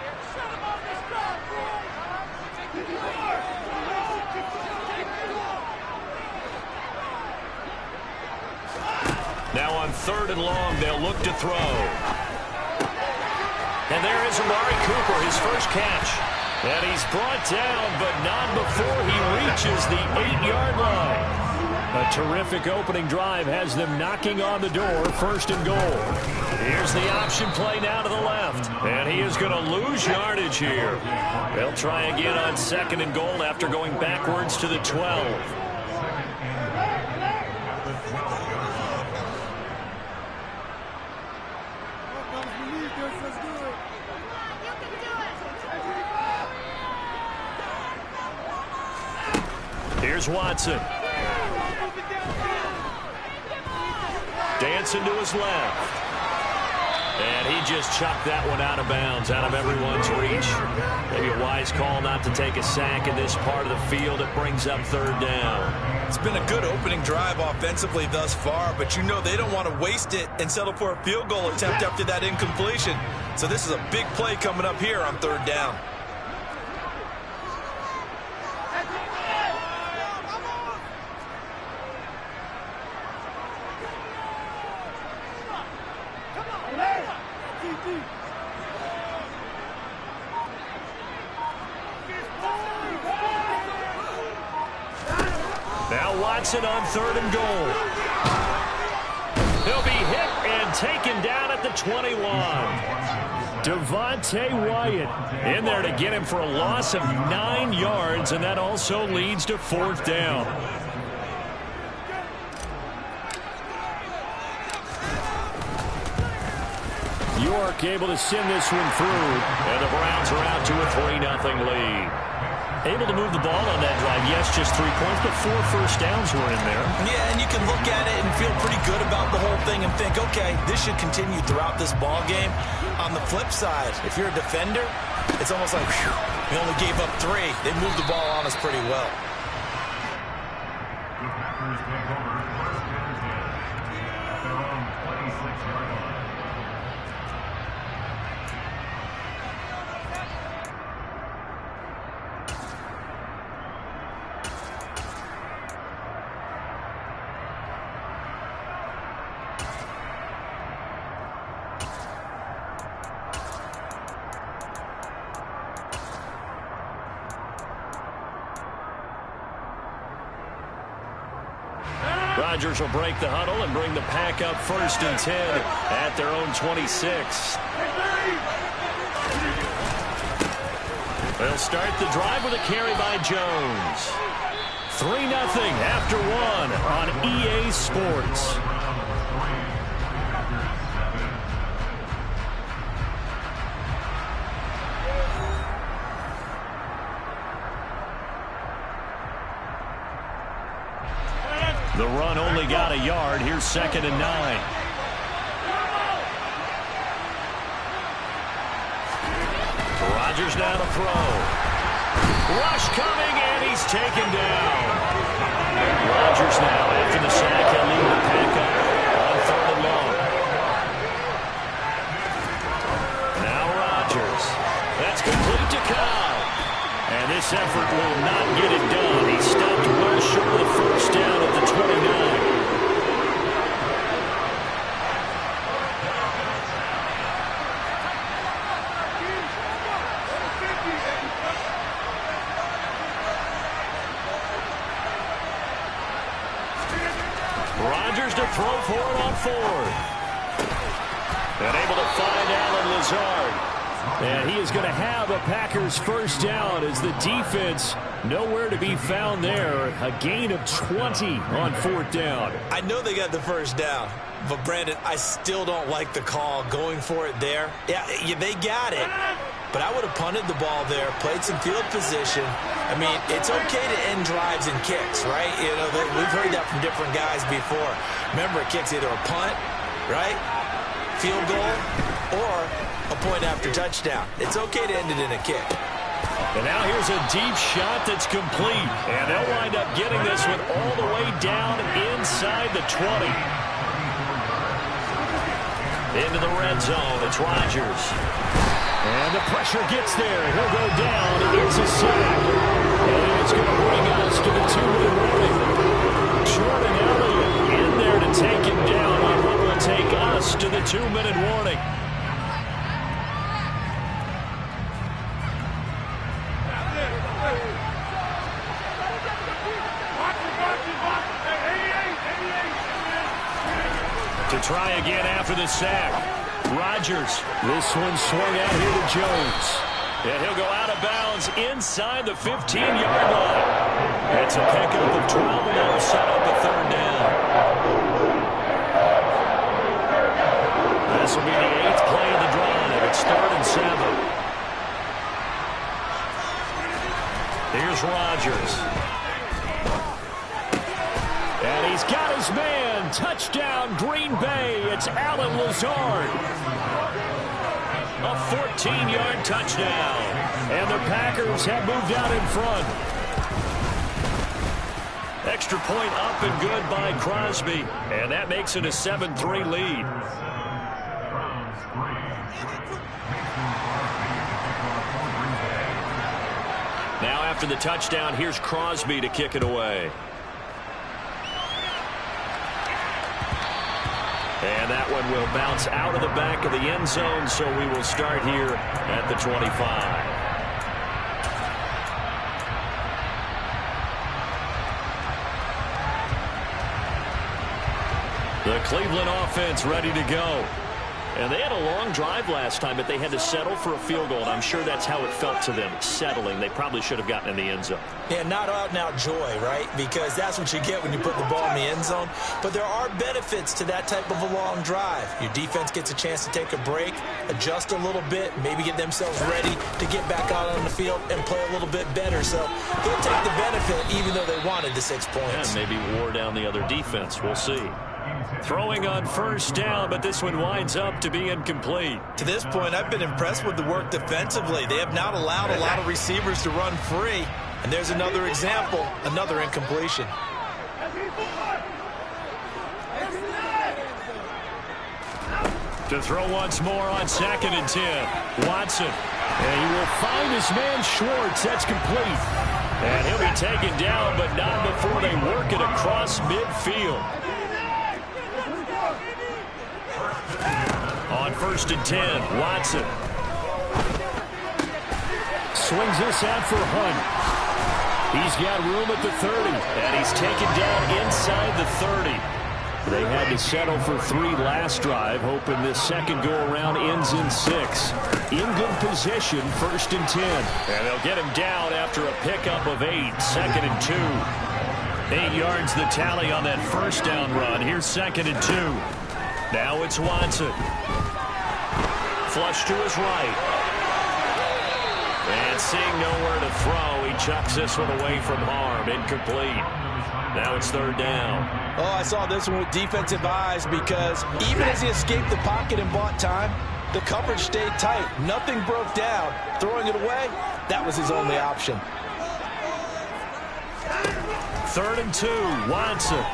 Now on 3rd and long, they'll look to throw. And there is Amari Cooper, his first catch. And he's brought down, but not before he reaches the 8-yard line. A terrific opening drive has them knocking on the door, 1st and goal. Here's the option play now to the left. And he is going to lose yardage here. They'll try again on 2nd and goal after going backwards to the 12. Here's Watson. Dancing to his left. And he just chucked that one out of bounds, out of everyone's reach. Maybe a wise call not to take a sack in this part of the field. It brings up 3rd down. It's been a good opening drive offensively thus far, but you know they don't want to waste it and settle for a field goal attempt after that incompletion. So this is a big play coming up here on 3rd down. Now Watson on 3rd and goal. He'll be hit and taken down at the 21. Devontae Wyatt in there to get him for a loss of 9 yards, and that also leads to 4th down. York able to send this one through, and the Browns are out to a 3-0 lead. Able to move the ball on that drive. Yes, just 3 points, but 4 first downs were in there. Yeah, and you can look at it and feel pretty good about the whole thing and think, okay, this should continue throughout this ball game. On the flip side, if you're a defender, it's almost like, whew, we only gave up 3. They moved the ball on us pretty well. The Packers take over 1st and 10 at their own 26-yard line. Rodgers will break the huddle and bring the pack up 1st and 10 at their own 26. They'll start the drive with a carry by Jones. 3-0 after 1 on EA Sports. The run only got a yard. Here's 2nd and 9. Rodgers now to throw. Rush coming, and he's taken down. Rodgers now, after the sack, he'll lead the pack up on 3rd and long. Now Rodgers. That's complete to Kyle. And this effort will not get it done. He stopped well short of the 1st down at the 29. Rodgers to throw for it on 4th. And able to find Allen Lazard. And he is going to have a Packers 1st down as the defense nowhere to be found there. A gain of 20 on 4th down. I know they got the 1st down, but Brandon, I still don't like the call going for it there. Yeah, they got it, but I would have punted the ball there, played some field position. I mean, it's okay to end drives and kicks, right? You know, we've heard that from different guys before. Remember, a kick's either a punt, right, field goal, or a point after touchdown. It's okay to end it in a kick. And now here's a deep shot that's complete. And they'll wind up getting this one all the way down inside the 20. Into the red zone. It's Rodgers. And the pressure gets there. He'll go down. It's a sack. And it's going to bring us to the 2-minute warning. Jordan Elliott in there to take him down on what will take us to the 2-minute warning. To try again after the sack. Rodgers. This one swung out here to Jones. And he'll go out of bounds inside the 15-yard line. That's a pickup of 12, and that'll set up a 3rd down. This will be the 8th play of the drive. It's 3rd and 7. Here's Rodgers. And he's got his man. Touchdown, Green Bay. It's Allen Lazard. A 14-yard touchdown. And the Packers have moved out in front. Extra point up and good by Crosby. And that makes it a 7-3 lead. Now after the touchdown, here's Crosby to kick it away. And that one will bounce out of the back of the end zone, so we will start here at the 25. The Cleveland offense ready to go. And they had a long drive last time, but they had to settle for a field goal, and I'm sure that's how it felt to them, settling. They probably should have gotten in the end zone. Yeah, not out-and-out joy, right? Because that's what you get when you put the ball in the end zone. But there are benefits to that type of a long drive. Your defense gets a chance to take a break, adjust a little bit, maybe get themselves ready to get back out on the field and play a little bit better. So they'll take the benefit even though they wanted the 6 points. And maybe wore down the other defense. We'll see. Throwing on first down, but this one winds up to be incomplete. To this point, I've been impressed with the work defensively. They have not allowed a lot of receivers to run free. And there's another example, another incompletion. To throw once more on 2nd and 10. Watson. And he will find his man Schwartz. That's complete. And he'll be taken down, but not before they work it across midfield. On 1st and 10, Watson. Swings this out for Hunt. He's got room at the 30, and he's taken down inside the 30. They had to settle for 3 last drive, hoping this second go-around ends in 6. In good position, 1st and 10. And they'll get him down after a pickup of 8, 2nd and 2. 8 yards the tally on that first down run. Here's 2nd and 2. Now it's Watson. Flush to his right. And seeing nowhere to throw, he chucks this one away from harm. Incomplete. Now it's 3rd down. Oh, I saw this one with defensive eyes because even as he escaped the pocket and bought time, the coverage stayed tight. Nothing broke down. Throwing it away, that was his only option. 3rd and 2, Watson.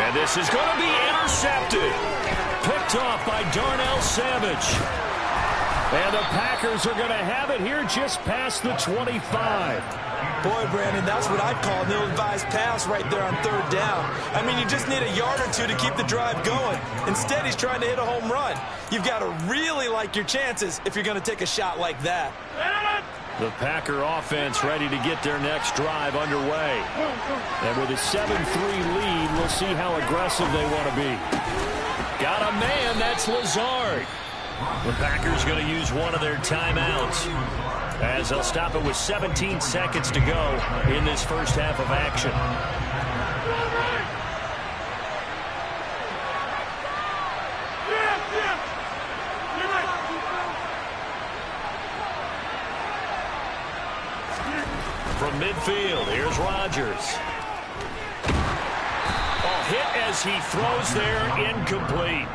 And this is going to be intercepted. Picked off by Darnell Savage. And the Packers are going to have it here just past the 25. Boy, Brandon, that's what I'd call an ill-advised pass right there on 3rd down. I mean, you just need a yard or two to keep the drive going. Instead, he's trying to hit a home run. You've got to really like your chances if you're going to take a shot like that. The Packer offense ready to get their next drive underway. And with a 7-3 lead, we'll see how aggressive they want to be. Got a man, that's Lazard. The Packers going to use one of their timeouts as they'll stop it with 17 seconds to go in this first half of action. From midfield, here's Rodgers. Oh, hit as he throws there, incomplete.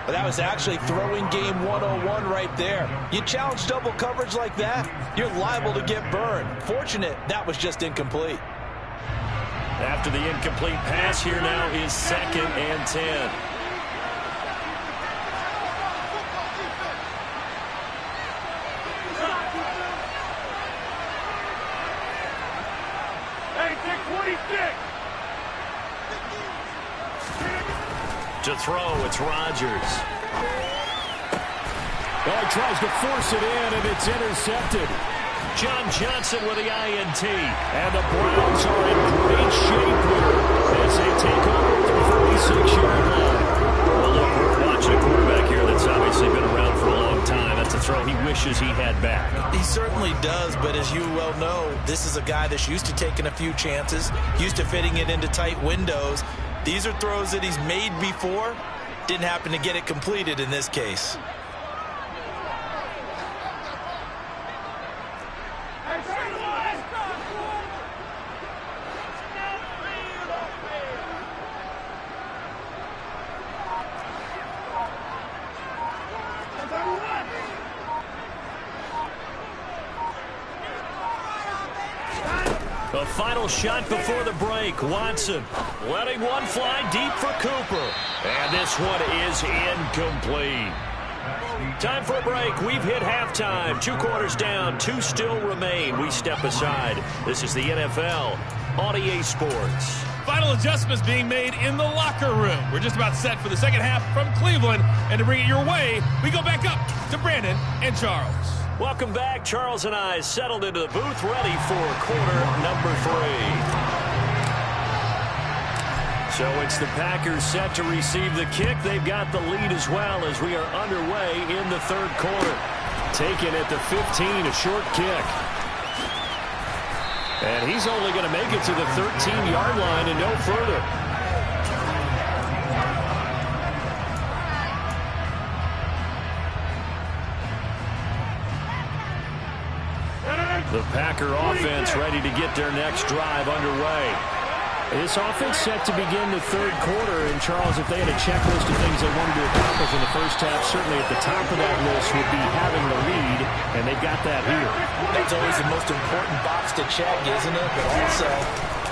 But that was actually throwing game 101 right there. You challenge double coverage like that, you're liable to get burned. Fortunate, that was just incomplete. After the incomplete pass, here now is 2nd and 10. To throw, it's Rodgers. Oh, he tries to force it in, and it's intercepted. John Johnson with the INT. And the Browns are in great shape here as they take over at the 46-yard line. Well, look, we're watching a quarterback here that's obviously been around for a long time. That's a throw he wishes he had back. He certainly does, but as you well know, this is a guy that's used to taking a few chances, used to fitting it into tight windows. These are throws that he's made before. Didn't happen to get it completed in this case. A final shot before the break. Watson letting one fly deep for Cooper. And this one is incomplete. Time for a break. We've hit halftime. 2 quarters down. 2 still remain. We step aside. This is the NFL on EA Sports. Final adjustments being made in the locker room. We're just about set for the second half from Cleveland. And to bring it your way, we go back up to Brandon and Charles. Welcome back. Charles and I settled into the booth, ready for quarter number 3. So it's the Packers set to receive the kick. They've got the lead as well as we are underway in the third quarter. Taken at the 15, a short kick. And he's only going to make it to the 13-yard line and no further. The Packer offense ready to get their next drive underway. This offense set to begin the third quarter. And, Charles, if they had a checklist of things they wanted to accomplish in the first half, certainly at the top of that list would be having the lead, and they've got that here. That's always the most important box to check, isn't it? But also,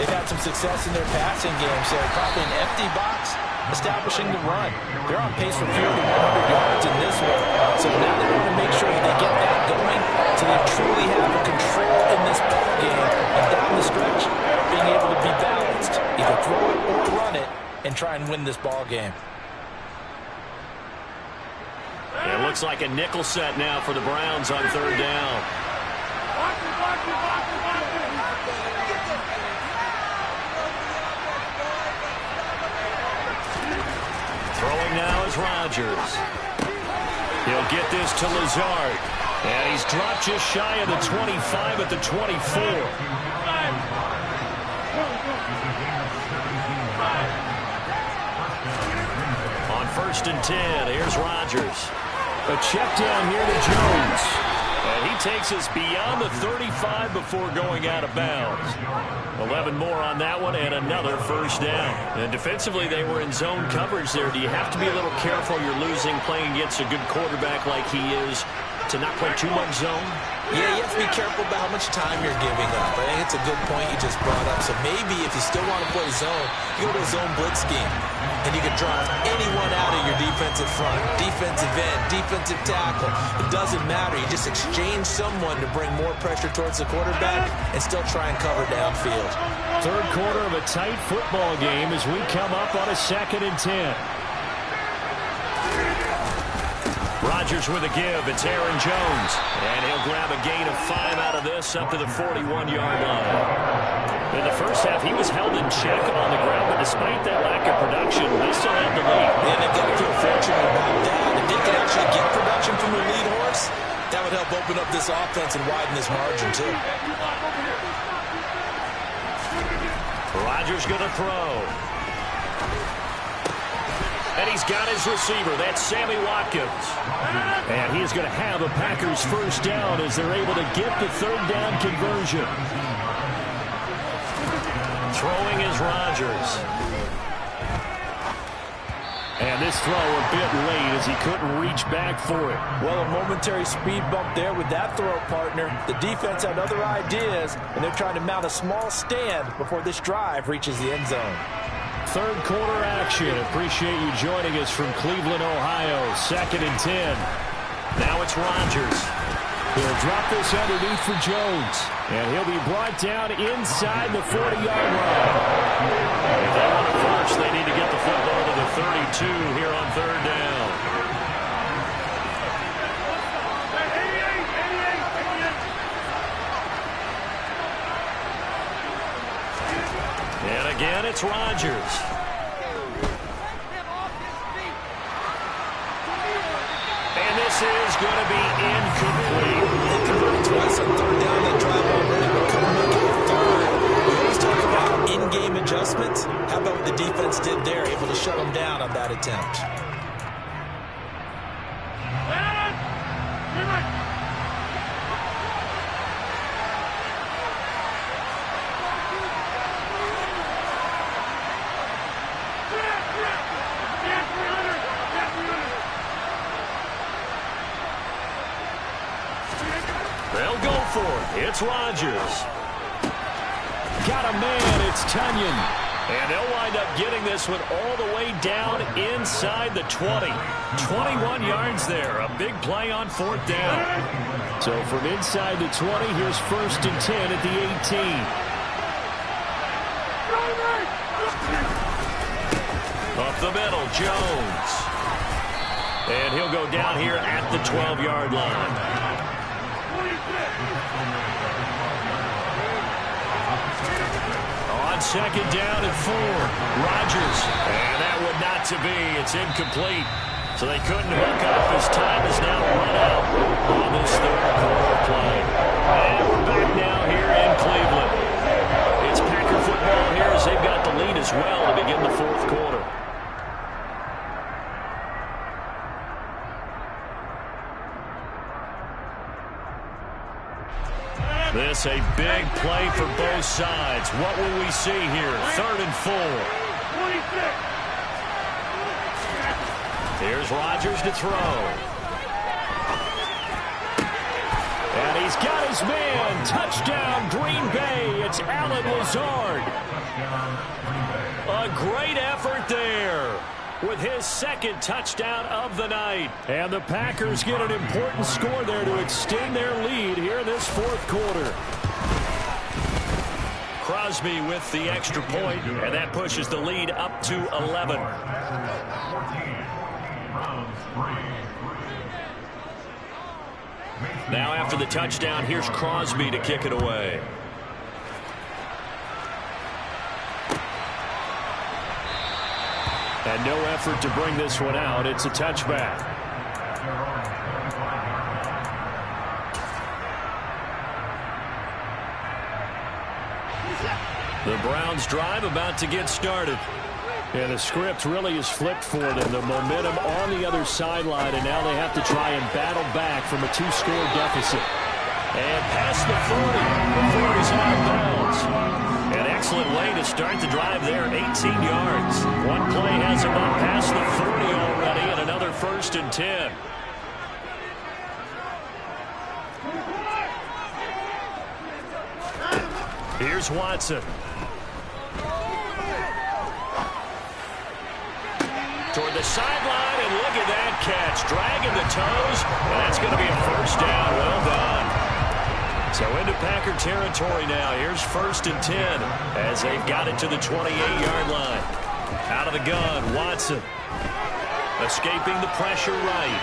they've had some success in their passing game, so probably an empty box establishing the run. They're on pace for fewer than 100 yards in this one. So now they want to make sure that they get that going so they truly have a control in this ball game. And down the stretch, being able to be balanced. Either throw it or run it and try and win this ball game. It looks like a nickel set now for the Browns on third down. Throwing now is Rodgers. He'll get this to Lazard. And he's dropped just shy of the 25 at the 24. On 1st and 10, here's Rodgers. A check down here to Jones. And he takes us beyond the 35 before going out of bounds. 11 more on that one and another first down. And defensively, they were in zone coverage there. Do you have to be a little careful you're losing playing against a good quarterback like he is to not play too much zone? Yeah, you have to be careful about how much time you're giving up. I think it's a good point you just brought up. So maybe if you still want to play zone, you go to a zone blitz scheme. And you can drive anyone out of your defensive front, defensive end, defensive tackle. It doesn't matter. You just exchange someone to bring more pressure towards the quarterback and still try and cover downfield. Third quarter of a tight football game as we come up on a 2nd and 10. Rodgers with a give. It's Aaron Jones. And he'll grab a gain of 5 out of this up to the 41-yard line. In the first half, he was held in check on the ground, but despite that lack of production, they still had the lead. And they've got to feel fortunate about that. If they can actually get production from the lead horse, that would help open up this offense and widen this margin, too. Rodgers going to throw. And he's got his receiver. That's Sammy Watkins. And he's going to have a Packers first down as they're able to get the third down conversion. Throwing is Rodgers. And this throw a bit late as he couldn't reach back for it. Well, a momentary speed bump there with that throw, partner. The defense had other ideas, and they're trying to mount a small stand before this drive reaches the end zone. Third quarter action. Appreciate you joining us from Cleveland, Ohio. 2nd and 10. Now it's Rodgers. He'll drop this underneath for Jones. And he'll be brought down inside the 40-yard line. If they want it first, they need to get the football to the 32 here on third down. And again, it's Rodgers. And this is going to be incomplete. They converted twice on third down. That drive already will come back on third. We always talk about in-game adjustments. How about what the defense did there, able to shut them down on that attempt? They'll go for it. It's Rodgers. Got a man. It's Tunyon. And they'll wind up getting this one all the way down inside the 20. 21 yards there. A big play on 4th down. So from inside the 20, here's 1st and 10 at the 18. Up the middle, Jones. And he'll go down here at the 12-yard line. On second down and 4, Rodgers. And that would not to be. It's incomplete. So they couldn't hook up as time is now run out on this third quarter play. And we're back now here in Cleveland. It's Packer football here as they've got the lead as well to begin the fourth quarter. This a big play for both sides. What will we see here? 3rd and 4. Here's Rodgers to throw. And he's got his man. Touchdown, Green Bay. It's Allen Lazard. A great effort there with his second touchdown of the night. And the Packers get an important score there to extend their lead here in this fourth quarter. Crosby with the extra point, and that pushes the lead up to 11. Now after the touchdown, here's Crosby to kick it away. And no effort to bring this one out. It's a touchback. The Browns drive about to get started. Yeah, the script really is flipped for them. The momentum on the other sideline, and now they have to try and battle back from a 2-score deficit. And past the 40. The 40's out of bounds. An excellent way to start the drive there, 18 yards. One play has them up past the 40 already, and another 1st and 10. Here's Watson. Toward the sideline, and look at that catch. Dragging the toes, and that's going to be a 1st down. Well done. So into Packer territory now. Here's 1st and 10 as they've got it to the 28-yard line. Out of the gun, Watson. Escaping the pressure right.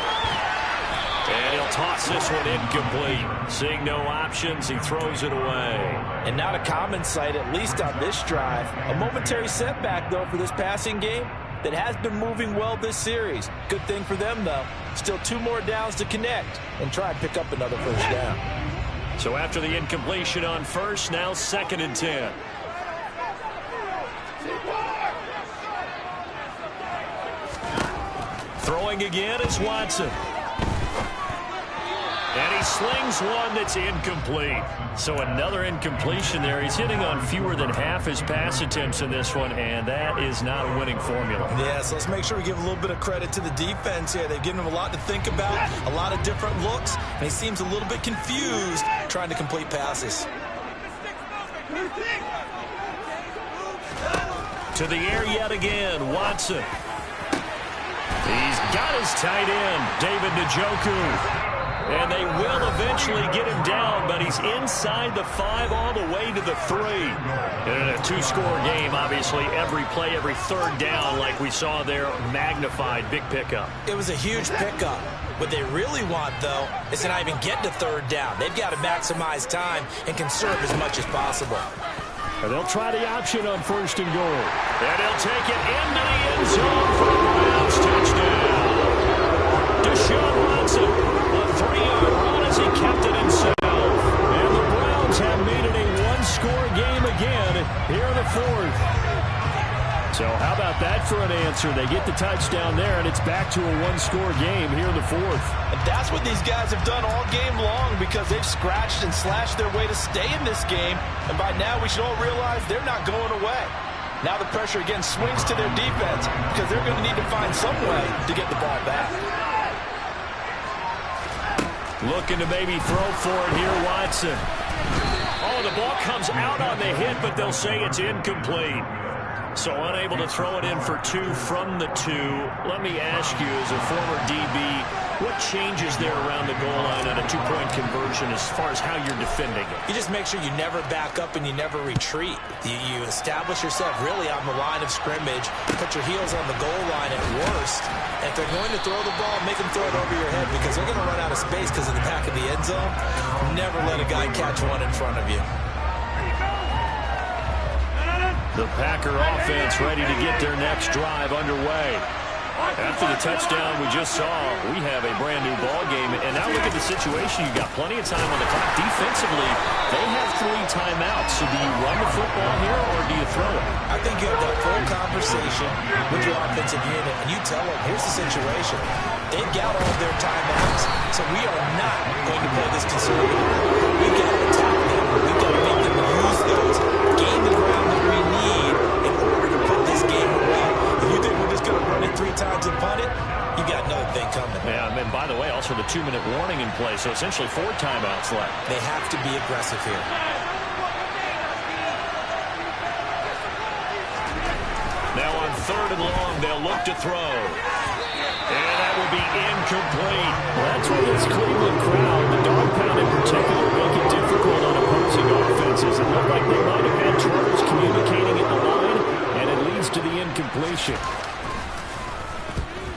And he'll toss this one incomplete. Seeing no options, he throws it away. And not a common sight, at least on this drive. A momentary setback, though, for this passing game that has been moving well this series. Good thing for them, though. Still 2 more downs to connect and try and pick up another 1st down. So after the incompletion on 1st, now 2nd and 10. Throwing again is Watson. And he slings one that's incomplete. So another incompletion there. He's hitting on fewer than half his pass attempts in this one, and that is not a winning formula. Yeah, so let's make sure we give a little bit of credit to the defense here. They've given him a lot to think about, a lot of different looks, and he seems a little bit confused trying to complete passes. To the air yet again, Watson. He's got his tight end, David Njoku. And they will eventually get him down, but he's inside the 5 all the way to the 3. And in a 2-score game, obviously, every play, every 3rd down, like we saw there, magnified, big pickup. It was a huge pickup. What they really want, though, is to not even get to 3rd down. They've got to maximize time and conserve as much as possible. And they'll try the option on 1st and goal. And he'll take it into the end zone for a Browns touchdown. Deshaun Watson, a 3-yard run as he kept it himself. And the Browns have made it a 1-score game again here in the 4th. So how about that for an answer? They get the touchdown there, and it's back to a 1-score game here in the 4th. And that's what these guys have done all game long because they've scratched and slashed their way to stay in this game. And by now we should all realize they're not going away. Now the pressure again swings to their defense because they're going to need to find some way to get the ball back. Looking to maybe throw for it here, Watson. Oh, the ball comes out on the hit, but they'll say it's incomplete. So unable to throw it in for 2 from the 2. Let me ask you, as a former DB, what changes there around the goal line on a 2-point conversion as far as how you're defending it? You just make sure you never back up and you never retreat. You establish yourself really on the line of scrimmage, put your heels on the goal line at worst. And if they're going to throw the ball, make them throw it over your head because they're going to run out of space because of the back of the end zone. Never let a guy catch one in front of you. The Packer offense ready to get their next drive underway. After the touchdown we just saw, we have a brand-new ball game. And now look at the situation. You've got plenty of time on the clock. Defensively, they have 3 timeouts. So do you run the football here or do you throw it? I think you have that full conversation with your offensive unit, and you tell them, here's the situation. They've got all their timeouts, so we are not going to play this conservative. We've got to attack them. We've got to make them use those, gain the ground that we need in order to put this game away. If you think we're just going to run it 3 times and punt it, you got another thing coming. Yeah, and by the way, also the 2-minute warning in play, so essentially 4 timeouts left. They have to be aggressive here. Now on 3rd and long, they'll look to throw. And that will be incomplete. Well, that's where this Cleveland crowd, the dog pound in particular, make it difficult on opposing offenses. It looked like they might have had troubles communicating at the line, and it leads to the incompletion.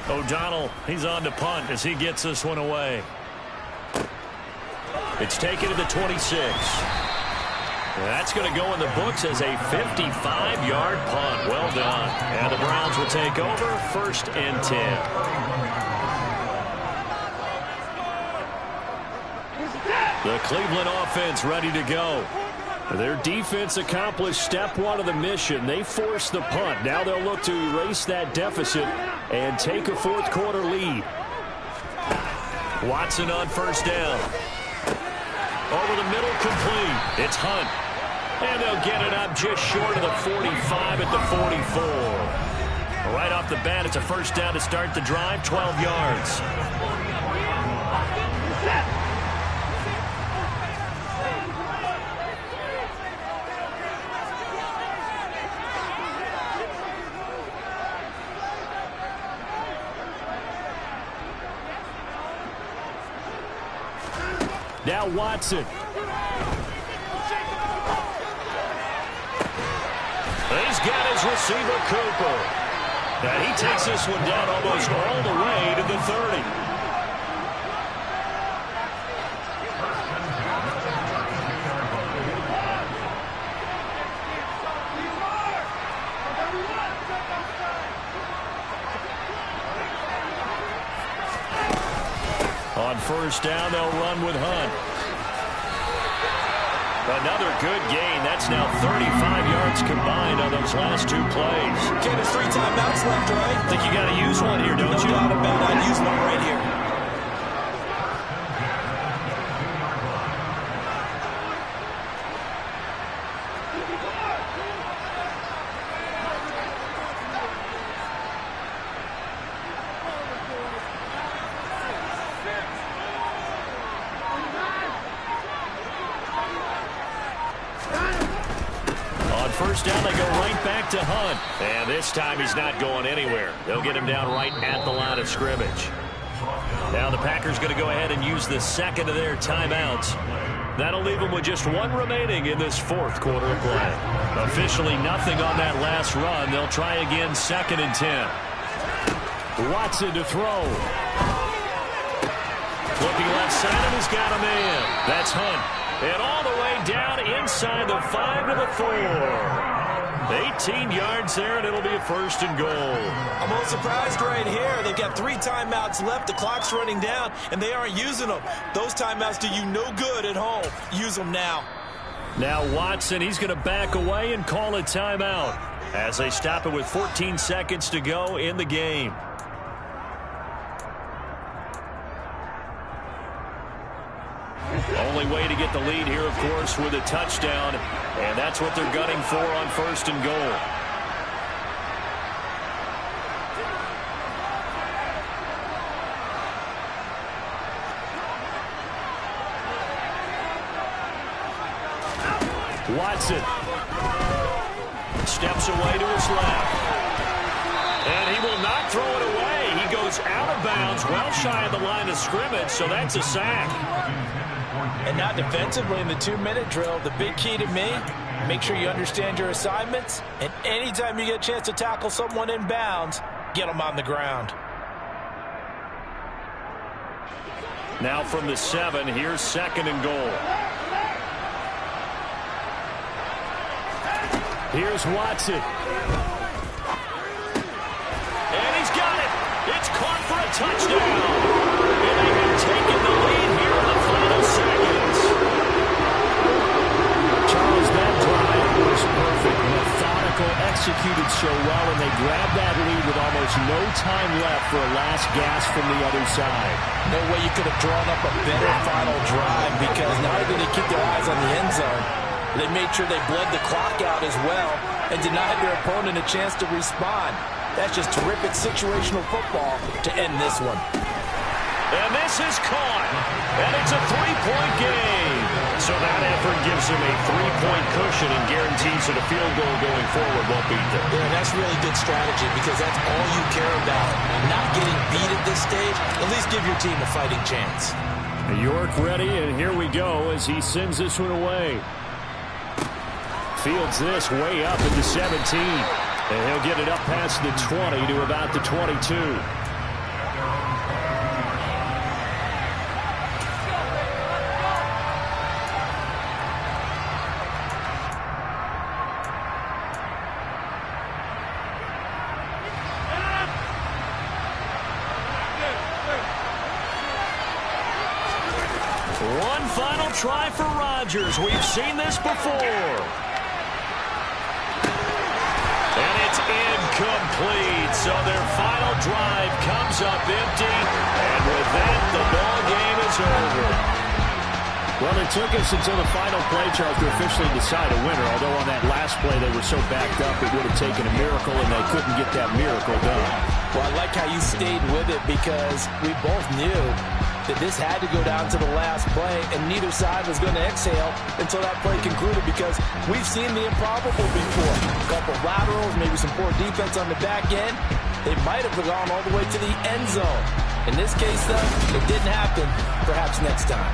O'Donnell, he's on to punt as he gets this one away. It's taken to the 26. That's going to go in the books as a 55-yard punt. Well done. And the Browns will take over 1st and 10. The Cleveland offense ready to go. Their defense accomplished step 1 of the mission. They forced the punt. Now they'll look to erase that deficit and take a 4th quarter lead. Watson on 1st down. Over the middle, complete. It's Hunt. And they'll get it up just short of the 45 at the 44. Right off the bat, it's a 1st down to start the drive, 12 yards. Now Watson. He's got his receiver, Cooper. And he takes this one down almost all the way to the 30. On 1st down, they'll run with Hunt. Another good gain. That's now 35 yards combined on those last 2 plays. Okay, there's 3 timeouts left, right? I think you got to use one here, don't you? No doubt about it. I'd use one right here. Down, they go right back to Hunt. And this time he's not going anywhere. They'll get him down right at the line of scrimmage. Now the Packers going to go ahead and use the 2nd of their timeouts. That'll leave them with just 1 remaining in this 4th quarter of play. Officially nothing on that last run. They'll try again 2nd and 10. Watson to throw. Looking left side, and he's got him in. That's Hunt. And all the way down inside the 5 to the 4. 18 yards there, and it'll be a 1st and goal. I'm a little surprised right here. They've got 3 timeouts left. The clock's running down, and they aren't using them. Those timeouts do you no good at home. Use them now. Now Watson, he's going to back away and call a timeout as they stop it with 14 seconds to go in the game. Only way to get the lead here, of course, with a touchdown, and that's what they're gunning for on 1st and goal. Watson steps away to his left, and he will not throw it away. He goes out of bounds, well shy of the line of scrimmage, so that's a sack. And now defensively in the 2-minute drill, the big key to me, make sure you understand your assignments, and anytime you get a chance to tackle someone in bounds, get them on the ground. Now from the 7, here's 2nd and goal. Here's Watson. And he's got it. It's caught for a touchdown. And they have taken the lead here in the final seconds. Charles, that drive was perfect. Methodical, executed so well, and they grabbed that lead with almost no time left for a last gasp from the other side. No way you could have drawn up a better final drive, because not only did they keep their eyes on the end zone, they made sure they bled the clock out as well and denied their opponent a chance to respond. That's just terrific situational football to end this one. And this is caught. And it's a three-point game. So that effort gives them a three-point cushion and guarantees that a field goal going forward won't beat them. Yeah, that's really good strategy, because that's all you care about. Not getting beat at this stage. At least give your team a fighting chance. York ready, and here we go as he sends this one away. Fields this way up at the 17. And he'll get it up past the 20 to about the 22. One final try for Rodgers. We've seen this before. And it's incomplete. So their final drive comes up empty. And with that, the ball game is over. Well, it took us until the final play, Charles, to officially decide a winner. Although on that last play they were so backed up, it would have taken a miracle, and they couldn't get that miracle done. Well, I like how you stayed with it, because we both knew that this had to go down to the last play, and neither side was going to exhale until that play concluded, because we've seen the improbable before. A couple laterals, maybe some poor defense on the back end. They might have gone all the way to the end zone. In this case, though, it didn't happen. Perhaps next time.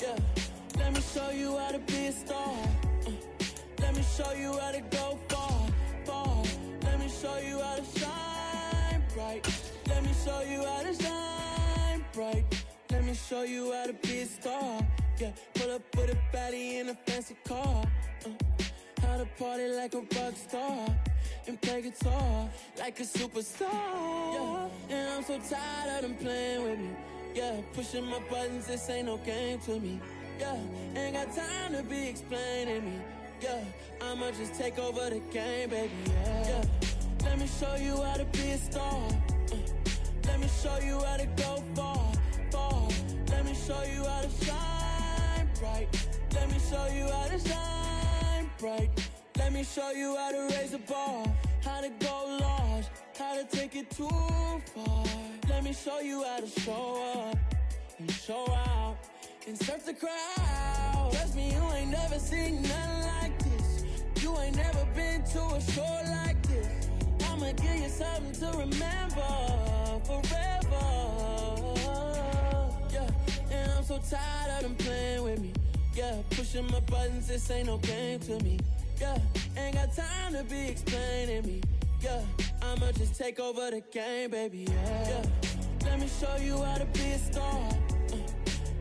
Yeah, let me show you how to be a star. Let me show you how to go far, far. Let me show you how to shine bright. Let me show you how to shine bright. Let me show you how to be a star. Yeah, pull up with a baddie in a fancy car. How to party like a rock star and play guitar like a superstar. Yeah, and I'm so tired of them playing with me. Yeah, pushing my buttons, this ain't no game to me. Yeah, ain't got time to be explaining me. Yeah, I'ma just take over the game, baby. Yeah, let me show you how to be a star. Let me show you how to go far, far. Let me show you how to shine bright. Let me show you how to shine bright. Let me show you how to raise a bar, how to go large, how to take it too far. Let me show you how to show up and show out and surf the crowd. Trust me, you ain't never seen nothing like this. You ain't never been to a show like this. I'ma give you something to remember forever. Yeah, and I'm so tired of them playing with me. Yeah, pushing my buttons, this ain't no game to me. Yeah, ain't got time to be explaining me. Yeah, I'ma just take over the game, baby. Yeah, let me show you how to be a star.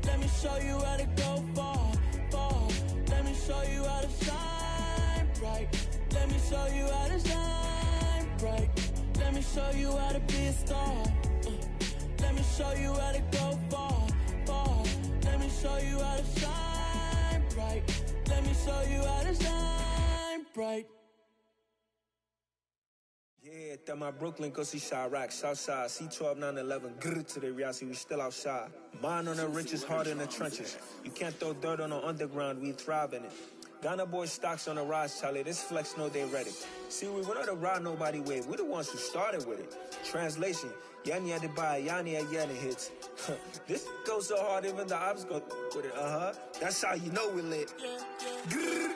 Let me show you how to go far, far. Let me show you how to shine bright. Let me show you how to shine bright. Let me show you how to be a star. Let me show you how to go far, far. Let me show you how to shine bright. Let me show you how to shine bright. Yeah, that my Brooklyn, go see Chirac, Southside, C12, 911, grrr to the Riasi, we still outside. Mine on the riches, hard in the trenches. You can't throw dirt on the underground, we thrive in it. Ghana boys stocks on the rise, Charlie, this flex know they ready. See, we went on the ride nobody wave, we the ones who started with it. Translation, Yani had to buy, Yani had Yanni hits. This goes so hard, even the ops go with it, That's how you know we lit. Grrr,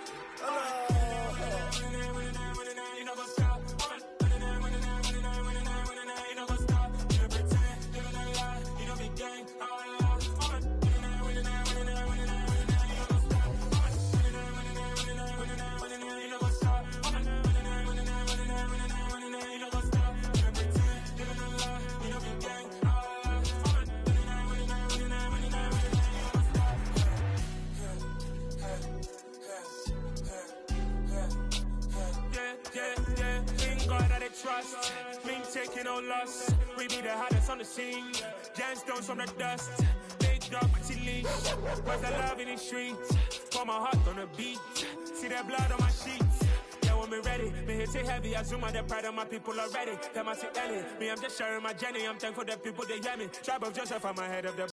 trust, me taking no loss. We be the hottest on the scene. Gemstones from the dust. Big dog, pretty leash. Where's the love in the streets? Pour my heart on the beat. See that blood on my sheets. Yeah, when me ready, me hit it heavy. I zoom out the pride of my people already. Them I see Ellie. Me, I'm just sharing my journey. I'm thankful that people they hear me. Tribe of Joseph, I'm ahead of the